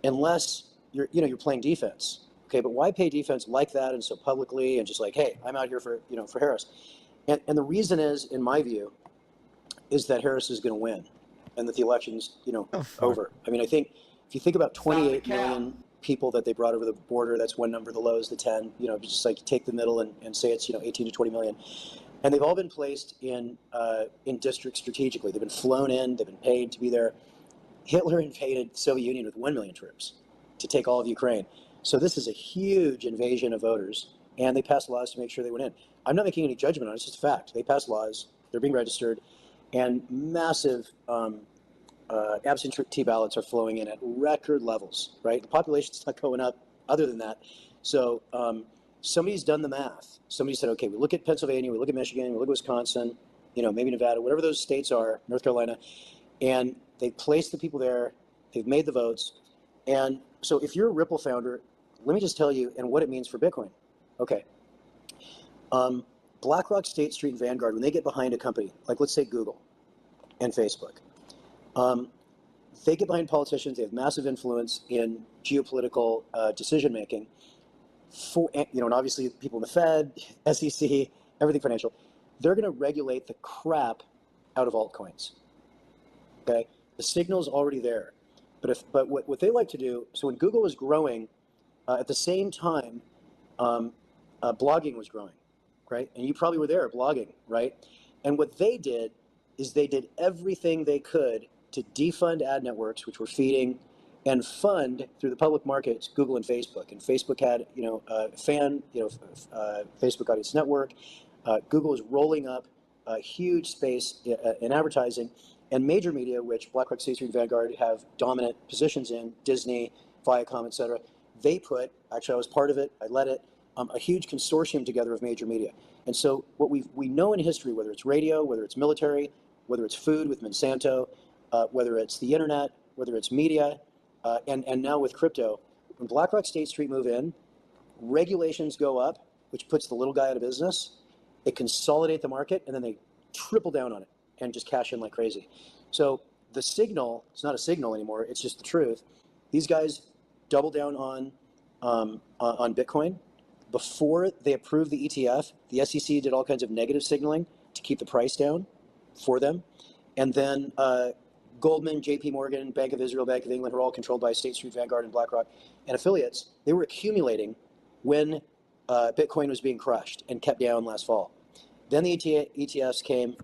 unless you're playing defense? Okay, but why pay defense like that and so publicly and just like, hey, I'm out here for for Harris, and the reason is, in my view, is that Harris is going to win, and that the election's over. I mean, I think if you think about 28 million people that they brought over the border, that's one number. The low is the 10. Just like take the middle and say it's 18 to 20 million. And they've all been placed in districts strategically. They've been flown in. They've been paid to be there. Hitler invaded the Soviet Union with 1 million troops to take all of Ukraine. So this is a huge invasion of voters, and they passed laws to make sure they went in. I'm not making any judgment on it. It's just a fact. They passed laws. They're being registered, and massive absentee ballots are flowing in at record levels, right? The population's not going up other than that. So somebody's done the math. Somebody said, okay, we look at Pennsylvania, we look at Michigan, we look at Wisconsin, maybe Nevada, whatever those states are, North Carolina, and they placed the people there, they've made the votes. And so if you're a Ripple founder, let me just tell you and what it means for Bitcoin. Okay. BlackRock, State Street, and Vanguard, when they get behind a company, like let's say Google and Facebook, they get behind politicians, they have massive influence in geopolitical decision-making, and obviously people in the Fed, SEC, everything financial, they're going to regulate the crap out of altcoins. Okay, the signal's already there, but what they like to do. So when Google was growing, at the same time, blogging was growing, right? And you probably were there blogging, right? And what they did is they did everything they could to defund ad networks, which were feeding and fund through the public markets Google and Facebook. And Facebook had, Facebook Audience Network. Google is rolling up a huge space in advertising, and major media, which BlackRock, State Street, and Vanguard have dominant positions in, Disney, Viacom, et cetera. They put, actually I was part of it, I led it, a huge consortium together of major media. And so what we know in history, whether it's radio, whether it's military, whether it's food with Monsanto, whether it's the internet, whether it's media, and now with crypto, when BlackRock, State Street move in, regulations go up, which puts the little guy out of business. They consolidate the market, and then they triple down on it and just cash in like crazy. So the signal, it's not a signal anymore, it's just the truth. These guys double down on Bitcoin. Before they approved the ETF, the SEC did all kinds of negative signaling to keep the price down for them. And then Goldman, JP Morgan, Bank of Israel, Bank of England were all controlled by State Street, Vanguard, and BlackRock and affiliates. They were accumulating when Bitcoin was being crushed and kept down last fall. Then the ETFs came,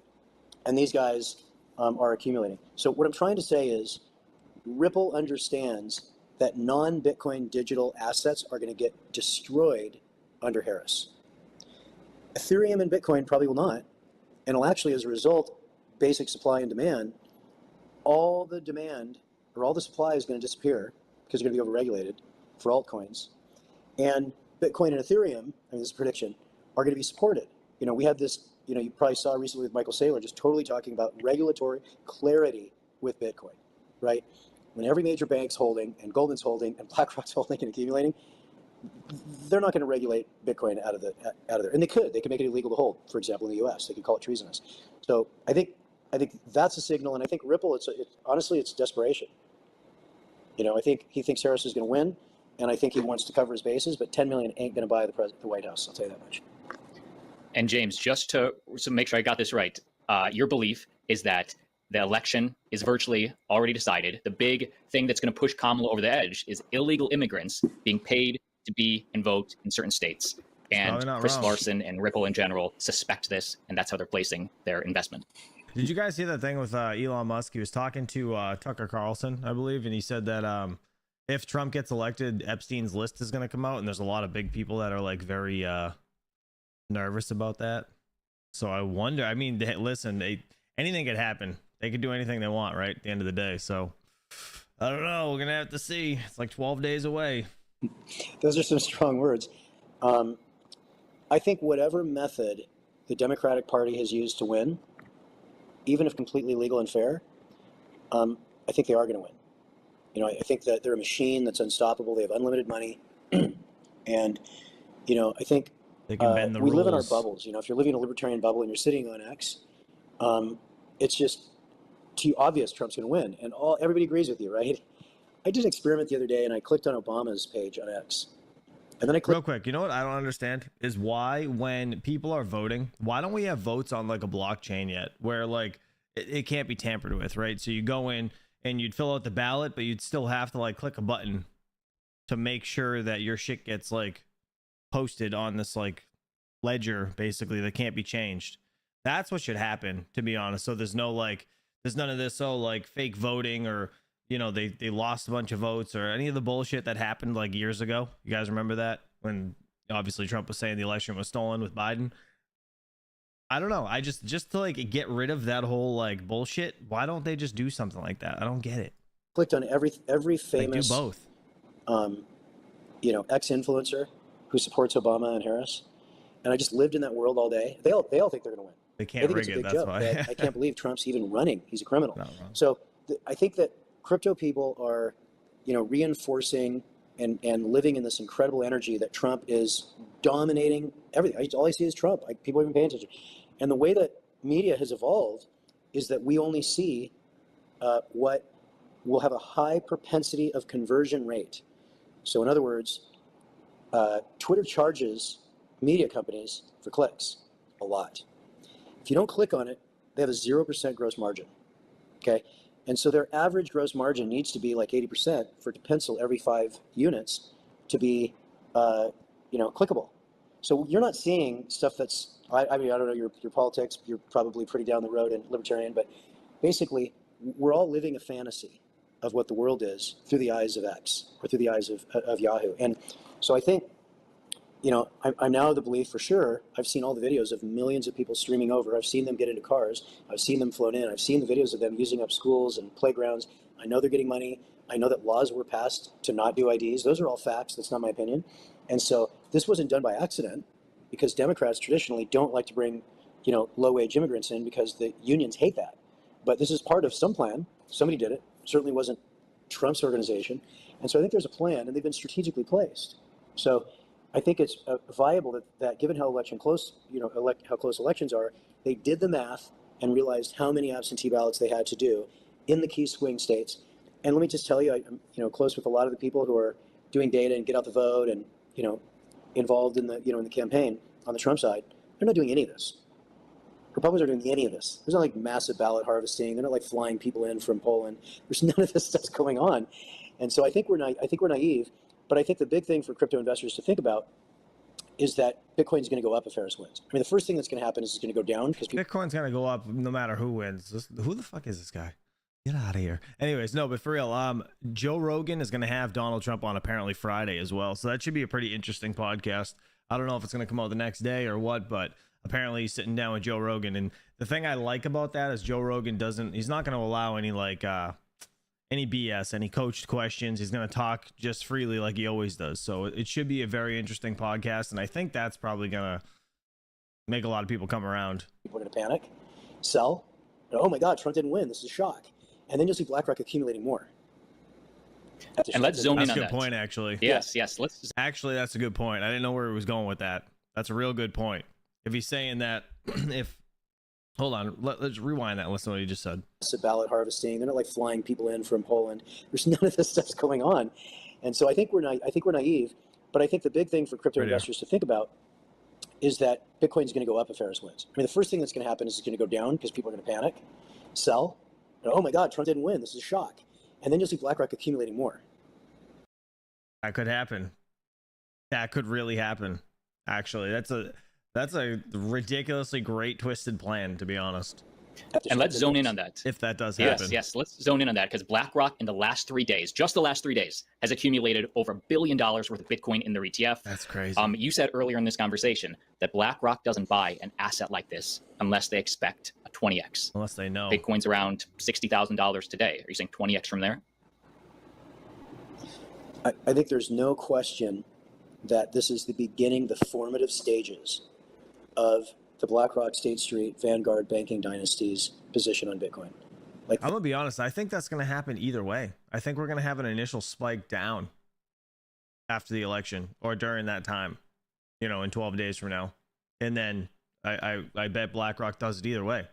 and these guys are accumulating. So what I'm trying to say is Ripple understands that non-Bitcoin digital assets are going to get destroyed under Harris. Ethereum and Bitcoin probably will not. And it'll actually, as a result, basic supply and demand, all the demand or all the supply is going to disappear because they're going to be overregulated for altcoins. And Bitcoin and Ethereum, I mean, this is a prediction, are going to be supported. We had this, you probably saw recently with Michael Saylor just totally talking about regulatory clarity with Bitcoin, right? When every major bank's holding and Goldman's holding and BlackRock's holding and accumulating, they're not going to regulate Bitcoin out of there. And they could make it illegal to hold, for example, in the US. They could call it treasonous. So I think that's a signal, and I think Ripple, honestly, it's desperation. I think he thinks Harris is going to win, and I think he wants to cover his bases, but 10 million ain't going to buy the White House, I'll tell you that much. And James, just to make sure I got this right, your belief is that the election is virtually already decided. The big thing that's going to push Kamala over the edge is illegal immigrants being paid to be and vote in certain states. And Chris Larson and Ripple in general suspect this, and that's how they're placing their investment. Did you guys see that thing with Elon Musk? He was talking to Tucker Carlson, I believe, and he said that if Trump gets elected, Epstein's list is going to come out, and there's a lot of big people that are like very nervous about that. So I wonder, I mean, listen, anything could happen. they can do anything they want, right? At the end of the day. So I don't know. We're going to have to see. It's like 12 days away. Those are some strong words. I think whatever method the Democratic Party has used to win, even if completely legal and fair, I think they are going to win. You know, I think that they're a machine that's unstoppable. They have unlimited money. And, you know, I think they can bend the we rules. live in our bubbles. You know, if you're living in a libertarian bubble and you're sitting on X, it's just too obvious Trump's going to win. And everybody agrees with you, right? I did an experiment the other day, and I clicked on Obama's page on X. And then I clicked. Real quick, you know what I don't understand is why when people are voting, why don't we have votes on like a blockchain yet where like it can't be tampered with, right? So you go in and you'd fill out the ballot, but you'd still have to like click a button to make sure that your shit gets like posted on this like ledger basically that can't be changed. That's what should happen, to be honest. So there's none of this like fake voting or, you know, they lost a bunch of votes or any of the bullshit that happened like years ago. You guys remember that when obviously Trump was saying the election was stolen with Biden? I don't know. I just to like get rid of that whole like bullshit. Why don't they just do something like that? I don't get it. Clicked on every famous do both. You know, ex-influencer who supports Obama and Harris, and I just lived in that world all day. They all think they're going to win. They can't think rig it's a it. big That's joke. why. I can't believe Trump's even running. He's a criminal. So I think that crypto people are, you know, reinforcing and living in this incredible energy that Trump is dominating everything. All I see is Trump. People aren't even paying attention. And the way that media has evolved is that we only see what will have a high propensity of conversion rate. So in other words, Twitter charges media companies for clicks a lot. If you don't click on it, they have a 0% gross margin. Okay. And so their average gross margin needs to be like 80% for it to pencil every 5 units to be, you know, clickable. So you're not seeing stuff that's, I mean, I don't know your politics. You're probably pretty down the road and libertarian, but basically we're all living a fantasy of what the world is through the eyes of X or through the eyes of Yahoo. And so I think, you know, I'm now of the belief for sure. I've seen all the videos of millions of people streaming over. I've seen them get into cars. I've seen them flown in. I've seen the videos of them using up schools and playgrounds. I know they're getting money. I know that laws were passed to not do IDs. Those are all facts. That's not my opinion. And so this wasn't done by accident because Democrats traditionally don't like to bring, you know, low-wage immigrants in because the unions hate that. But this is part of some plan. Somebody did it. Certainly wasn't Trump's organization. And so I think there's a plan, and they've been strategically placed. So I think it's viable that given how close elections are, they did the math and realized how many absentee ballots they had to do in the key swing states. And let me just tell you, I'm, you know, close with a lot of the people who are doing data and get out the vote and, you know, involved in the, you know, in the campaign on the Trump side. They're not doing any of this. Republicans aren't doing any of this. There's not like massive ballot harvesting. They're not like flying people in from Poland. There's none of this stuff going on. And so I think we're naive. But I think the big thing for crypto investors to think about is that Bitcoin is going to go up if Harris wins. I mean, the first thing that's going to happen is it's going to go down because Bitcoin's going to go up no matter who wins. Who the fuck is this guy? Get out of here. Anyways, no, but for real, Joe Rogan is going to have Donald Trump on apparently Friday as well. So that should be a pretty interesting podcast. I don't know if it's going to come out the next day or what, but apparently he's sitting down with Joe Rogan. And the thing I like about that is Joe Rogan he's not going to allow any like, any BS, any coached questions. He's going to talk just freely like he always does. So it should be a very interesting podcast. And I think that's probably going to make a lot of people come around. People are going to panic, sell. Oh my God, Trump didn't win. This is a shock. And then you'll see BlackRock accumulating more. And let's zone in on that. That's a good point, actually. Yes. Actually, that's a good point. I didn't know where he was going with that. That's a real good point. If he's saying that, hold on, let's rewind that and listen to what he just said. Massive ballot harvesting. They're not like flying people in from Poland. There's none of this stuff going on. And so I think we're naive. But I think the big thing for crypto investors to think about is that Bitcoin is going to go up if Harris wins. I mean, the first thing that's going to happen is it's going to go down because people are going to panic, sell. Oh my God, Trump didn't win. This is a shock. And then you'll see BlackRock accumulating more. That could happen. That could really happen. Actually, that's a ridiculously great twisted plan, to be honest. And let's zone in on that. If that does happen. Yes, let's zone in on that because BlackRock in the last 3 days, just the last 3 days, has accumulated over $1 billion worth of Bitcoin in their ETF. That's crazy. You said earlier in this conversation that BlackRock doesn't buy an asset like this unless they expect a 20x. Unless they know. Bitcoin's around $60,000 today. Are you saying 20x from there? I think there's no question that this is the beginning, the formative stages of the BlackRock, State Street, Vanguard banking dynasty's position on Bitcoin. I'm gonna be honest. I think that's gonna happen either way. I think we're gonna have an initial spike down after the election or during that time, you know, in 12 days from now, and then I bet BlackRock does it either way.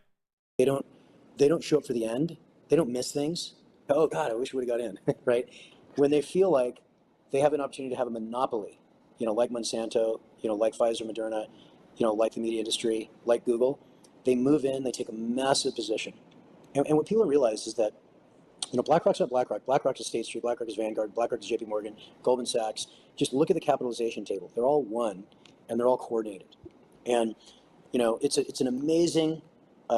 They don't show up for the end. They don't miss things. Oh God, I wish we would have got in, right? When they feel like they have an opportunity to have a monopoly, you know, like Monsanto, you know, like Pfizer, Moderna, you know, like the media industry, like Google, they move in, they take a massive position. And what people don't realize is that, you know, BlackRock's not BlackRock. BlackRock is State Street, BlackRock is Vanguard, BlackRock is JP Morgan, Goldman Sachs. Just look at the capitalization table. They're all one, and they're all coordinated. And, you know, it's an amazing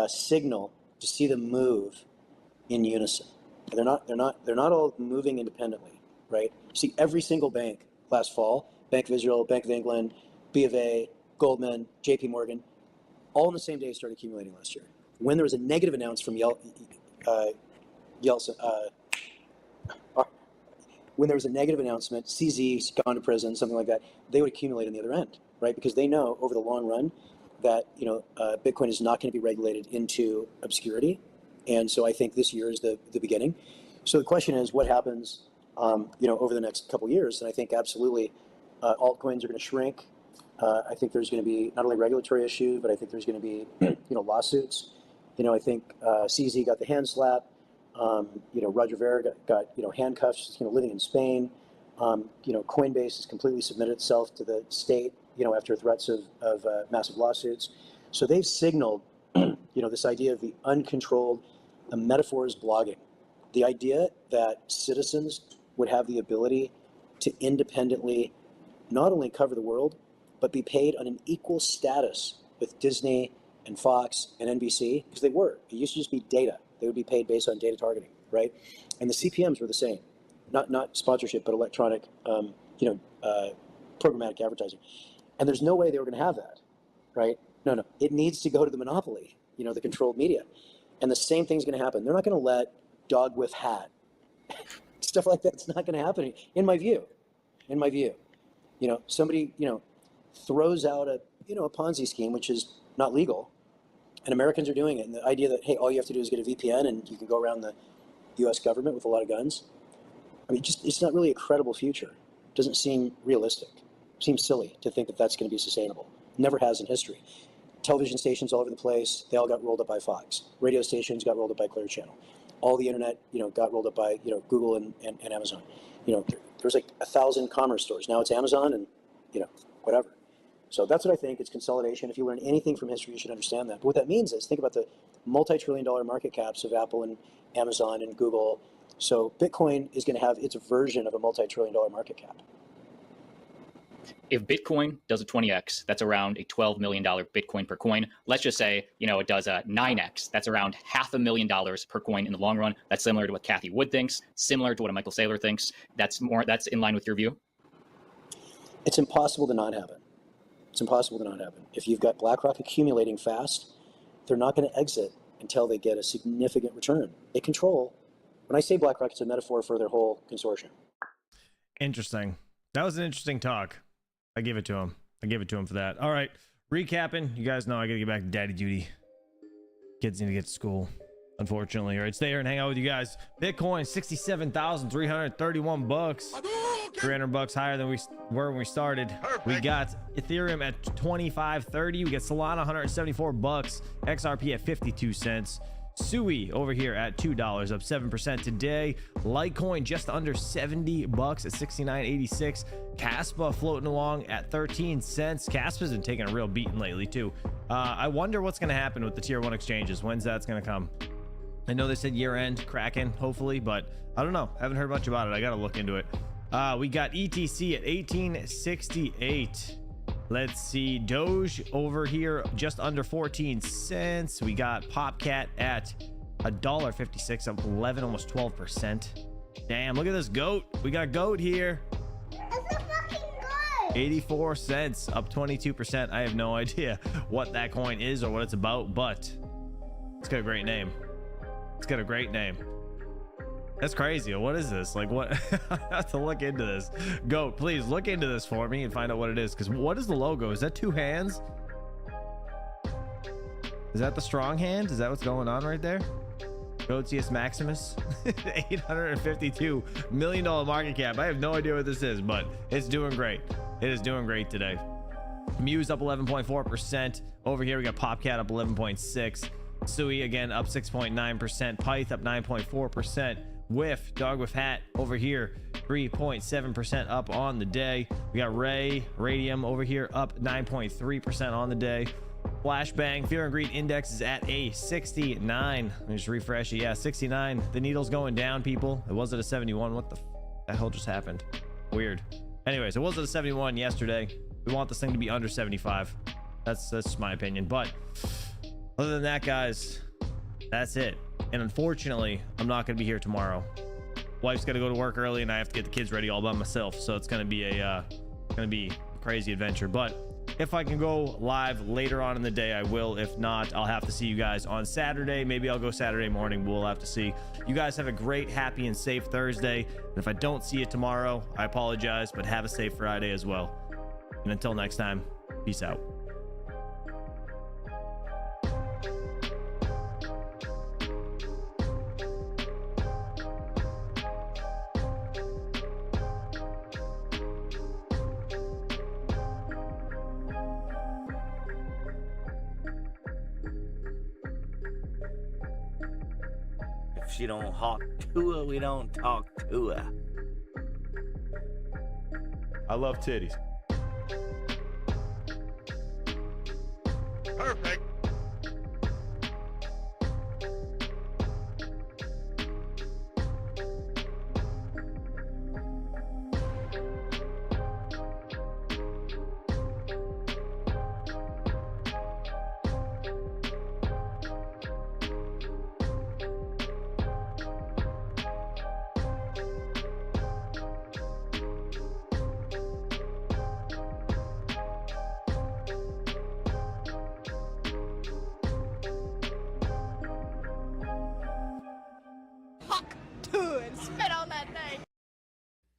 signal to see them move in unison. They're not all moving independently, right? You see every single bank last fall, Bank of Israel, Bank of England, B of A, Goldman, JP Morgan, all on the same day started accumulating last year. When there was a negative announcement from Yeltsin, when there was a negative announcement, CZ's gone to prison, something like that, they would accumulate on the other end, right? Because they know over the long run that, you know, Bitcoin is not going to be regulated into obscurity. And so I think this year is the beginning. So the question is, what happens, you know, over the next couple of years? And I think absolutely altcoins are going to shrink. I think there's going to be not only regulatory issue, but I think there's going to be, you know, lawsuits. You know, I think CZ got the hand slap. You know, Roger Ver got you know, handcuffs, you know, living in Spain. You know, Coinbase has completely submitted itself to the state, you know, after threats of massive lawsuits. So they've signaled, you know, this idea of the uncontrolled, the metaphor is blogging. The idea that citizens would have the ability to independently not only cover the world, but be paid on an equal status with Disney and Fox and NBC, because they were. It used to just be data. They would be paid based on data targeting, right? And the CPMs were the same, not sponsorship, but electronic, you know, programmatic advertising. And there's no way they were going to have that, right? No. It needs to go to the monopoly, you know, the controlled media. And the same thing's going to happen. They're not going to let dog with hat, stuff like that's not going to happen, in my view. In my view, you know, somebody, you know, throws out a, you know, a Ponzi scheme, which is not legal, and Americans are doing it. And the idea that, hey, all you have to do is get a VPN and you can go around the U.S. government with a lot of guns. I mean, just it's not really a credible future. It doesn't seem realistic. It seems silly to think that that's going to be sustainable. Never has in history. Television stations all over the place, they all got rolled up by Fox. Radio stations got rolled up by Clear Channel. All the internet, you know, got rolled up by, you know, Google and Amazon. You know, there's like 1,000 commerce stores. Now it's Amazon and, you know, whatever. So that's what I think. It's consolidation. If you learn anything from history, you should understand that. But what that means is, think about the multi-trillion-dollar market caps of Apple and Amazon and Google. So Bitcoin is going to have its version of a multi-trillion-dollar market cap. If Bitcoin does a 20x, that's around a $12 million Bitcoin per coin. Let's just say, you know, it does a 9x. That's around $500,000 per coin in the long run. That's similar to what Cathie Wood thinks, similar to what Michael Saylor thinks. That's in line with your view? It's impossible to not have it. It's impossible to not have it. If you've got BlackRock accumulating fast, they're not going to exit until they get a significant return. They control. When I say BlackRock, it's a metaphor for their whole consortium. Interesting. That was an interesting talk. I give it to him. I give it to him for that. All right. Recapping. You guys know I got to get back to daddy duty. Kids need to get to school, unfortunately. All right. Stay here and hang out with you guys. Bitcoin, 67,331 bucks. 300 bucks higher than we were when we started. Perfect. We got Ethereum at 25.30. We got Solana 174 bucks. XRP at 52 cents. Sui over here at $2, up 7% today. Litecoin just under 70 bucks at 69.86. Kaspa floating along at 13 cents. Kaspa's been taking a real beating lately too. I wonder what's going to happen with the tier 1 exchanges. When's that's going to come? I know they said year end, Kraken, hopefully, but I don't know. Haven't heard much about it. I got to look into it. We got ETC at 1868. Let's see, Doge over here just under 14 cents. We got Popcat at $1.56, up 11, almost 12%. Damn, look at this goat. We got goat here. It's a fucking goat. 84 cents, up 22%. I have no idea what that coin is or what it's about, but It's got a great name. It's got a great name. That's crazy. What is this? Like, what? I have to look into this. Goat, please look into this for me and find out what it is. Because what is the logo? Is that two hands? Is that the strong hand? Is that what's going on right there? Goatius Maximus. $852 million market cap. I have no idea what this is, but it's doing great. It is doing great today. Muse up 11.4%. Over here, we got Popcat up 11.6%. Sui again up 6.9%. Pyth up 9.4%. Whiff, dog with hat over here, 3.7% up on the day. We got Ray, Radium over here up 9.3% on the day. Flashbang, Fear and Greed Index is at a 69. Let me just refresh it. Yeah, 69. The needle's going down, people. It was at a 71. What the hell just happened? Weird. Anyways, it was at a 71 yesterday. We want this thing to be under 75. That's my opinion. But other than that, guys, that's it. And unfortunately, I'm not going to be here tomorrow. Wife's got to go to work early, and I have to get the kids ready all by myself. So it's going to be a crazy adventure. But if I can go live later on in the day, I will. If not, I'll have to see you guys on Saturday. Maybe I'll go Saturday morning. We'll have to see. You guys have a great, happy, and safe Thursday. And if I don't see you tomorrow, I apologize, but have a safe Friday as well. And until next time, peace out. If she don't hawk to her, we don't talk to her. I love titties. Perfect.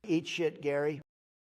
Eat shit, Gary.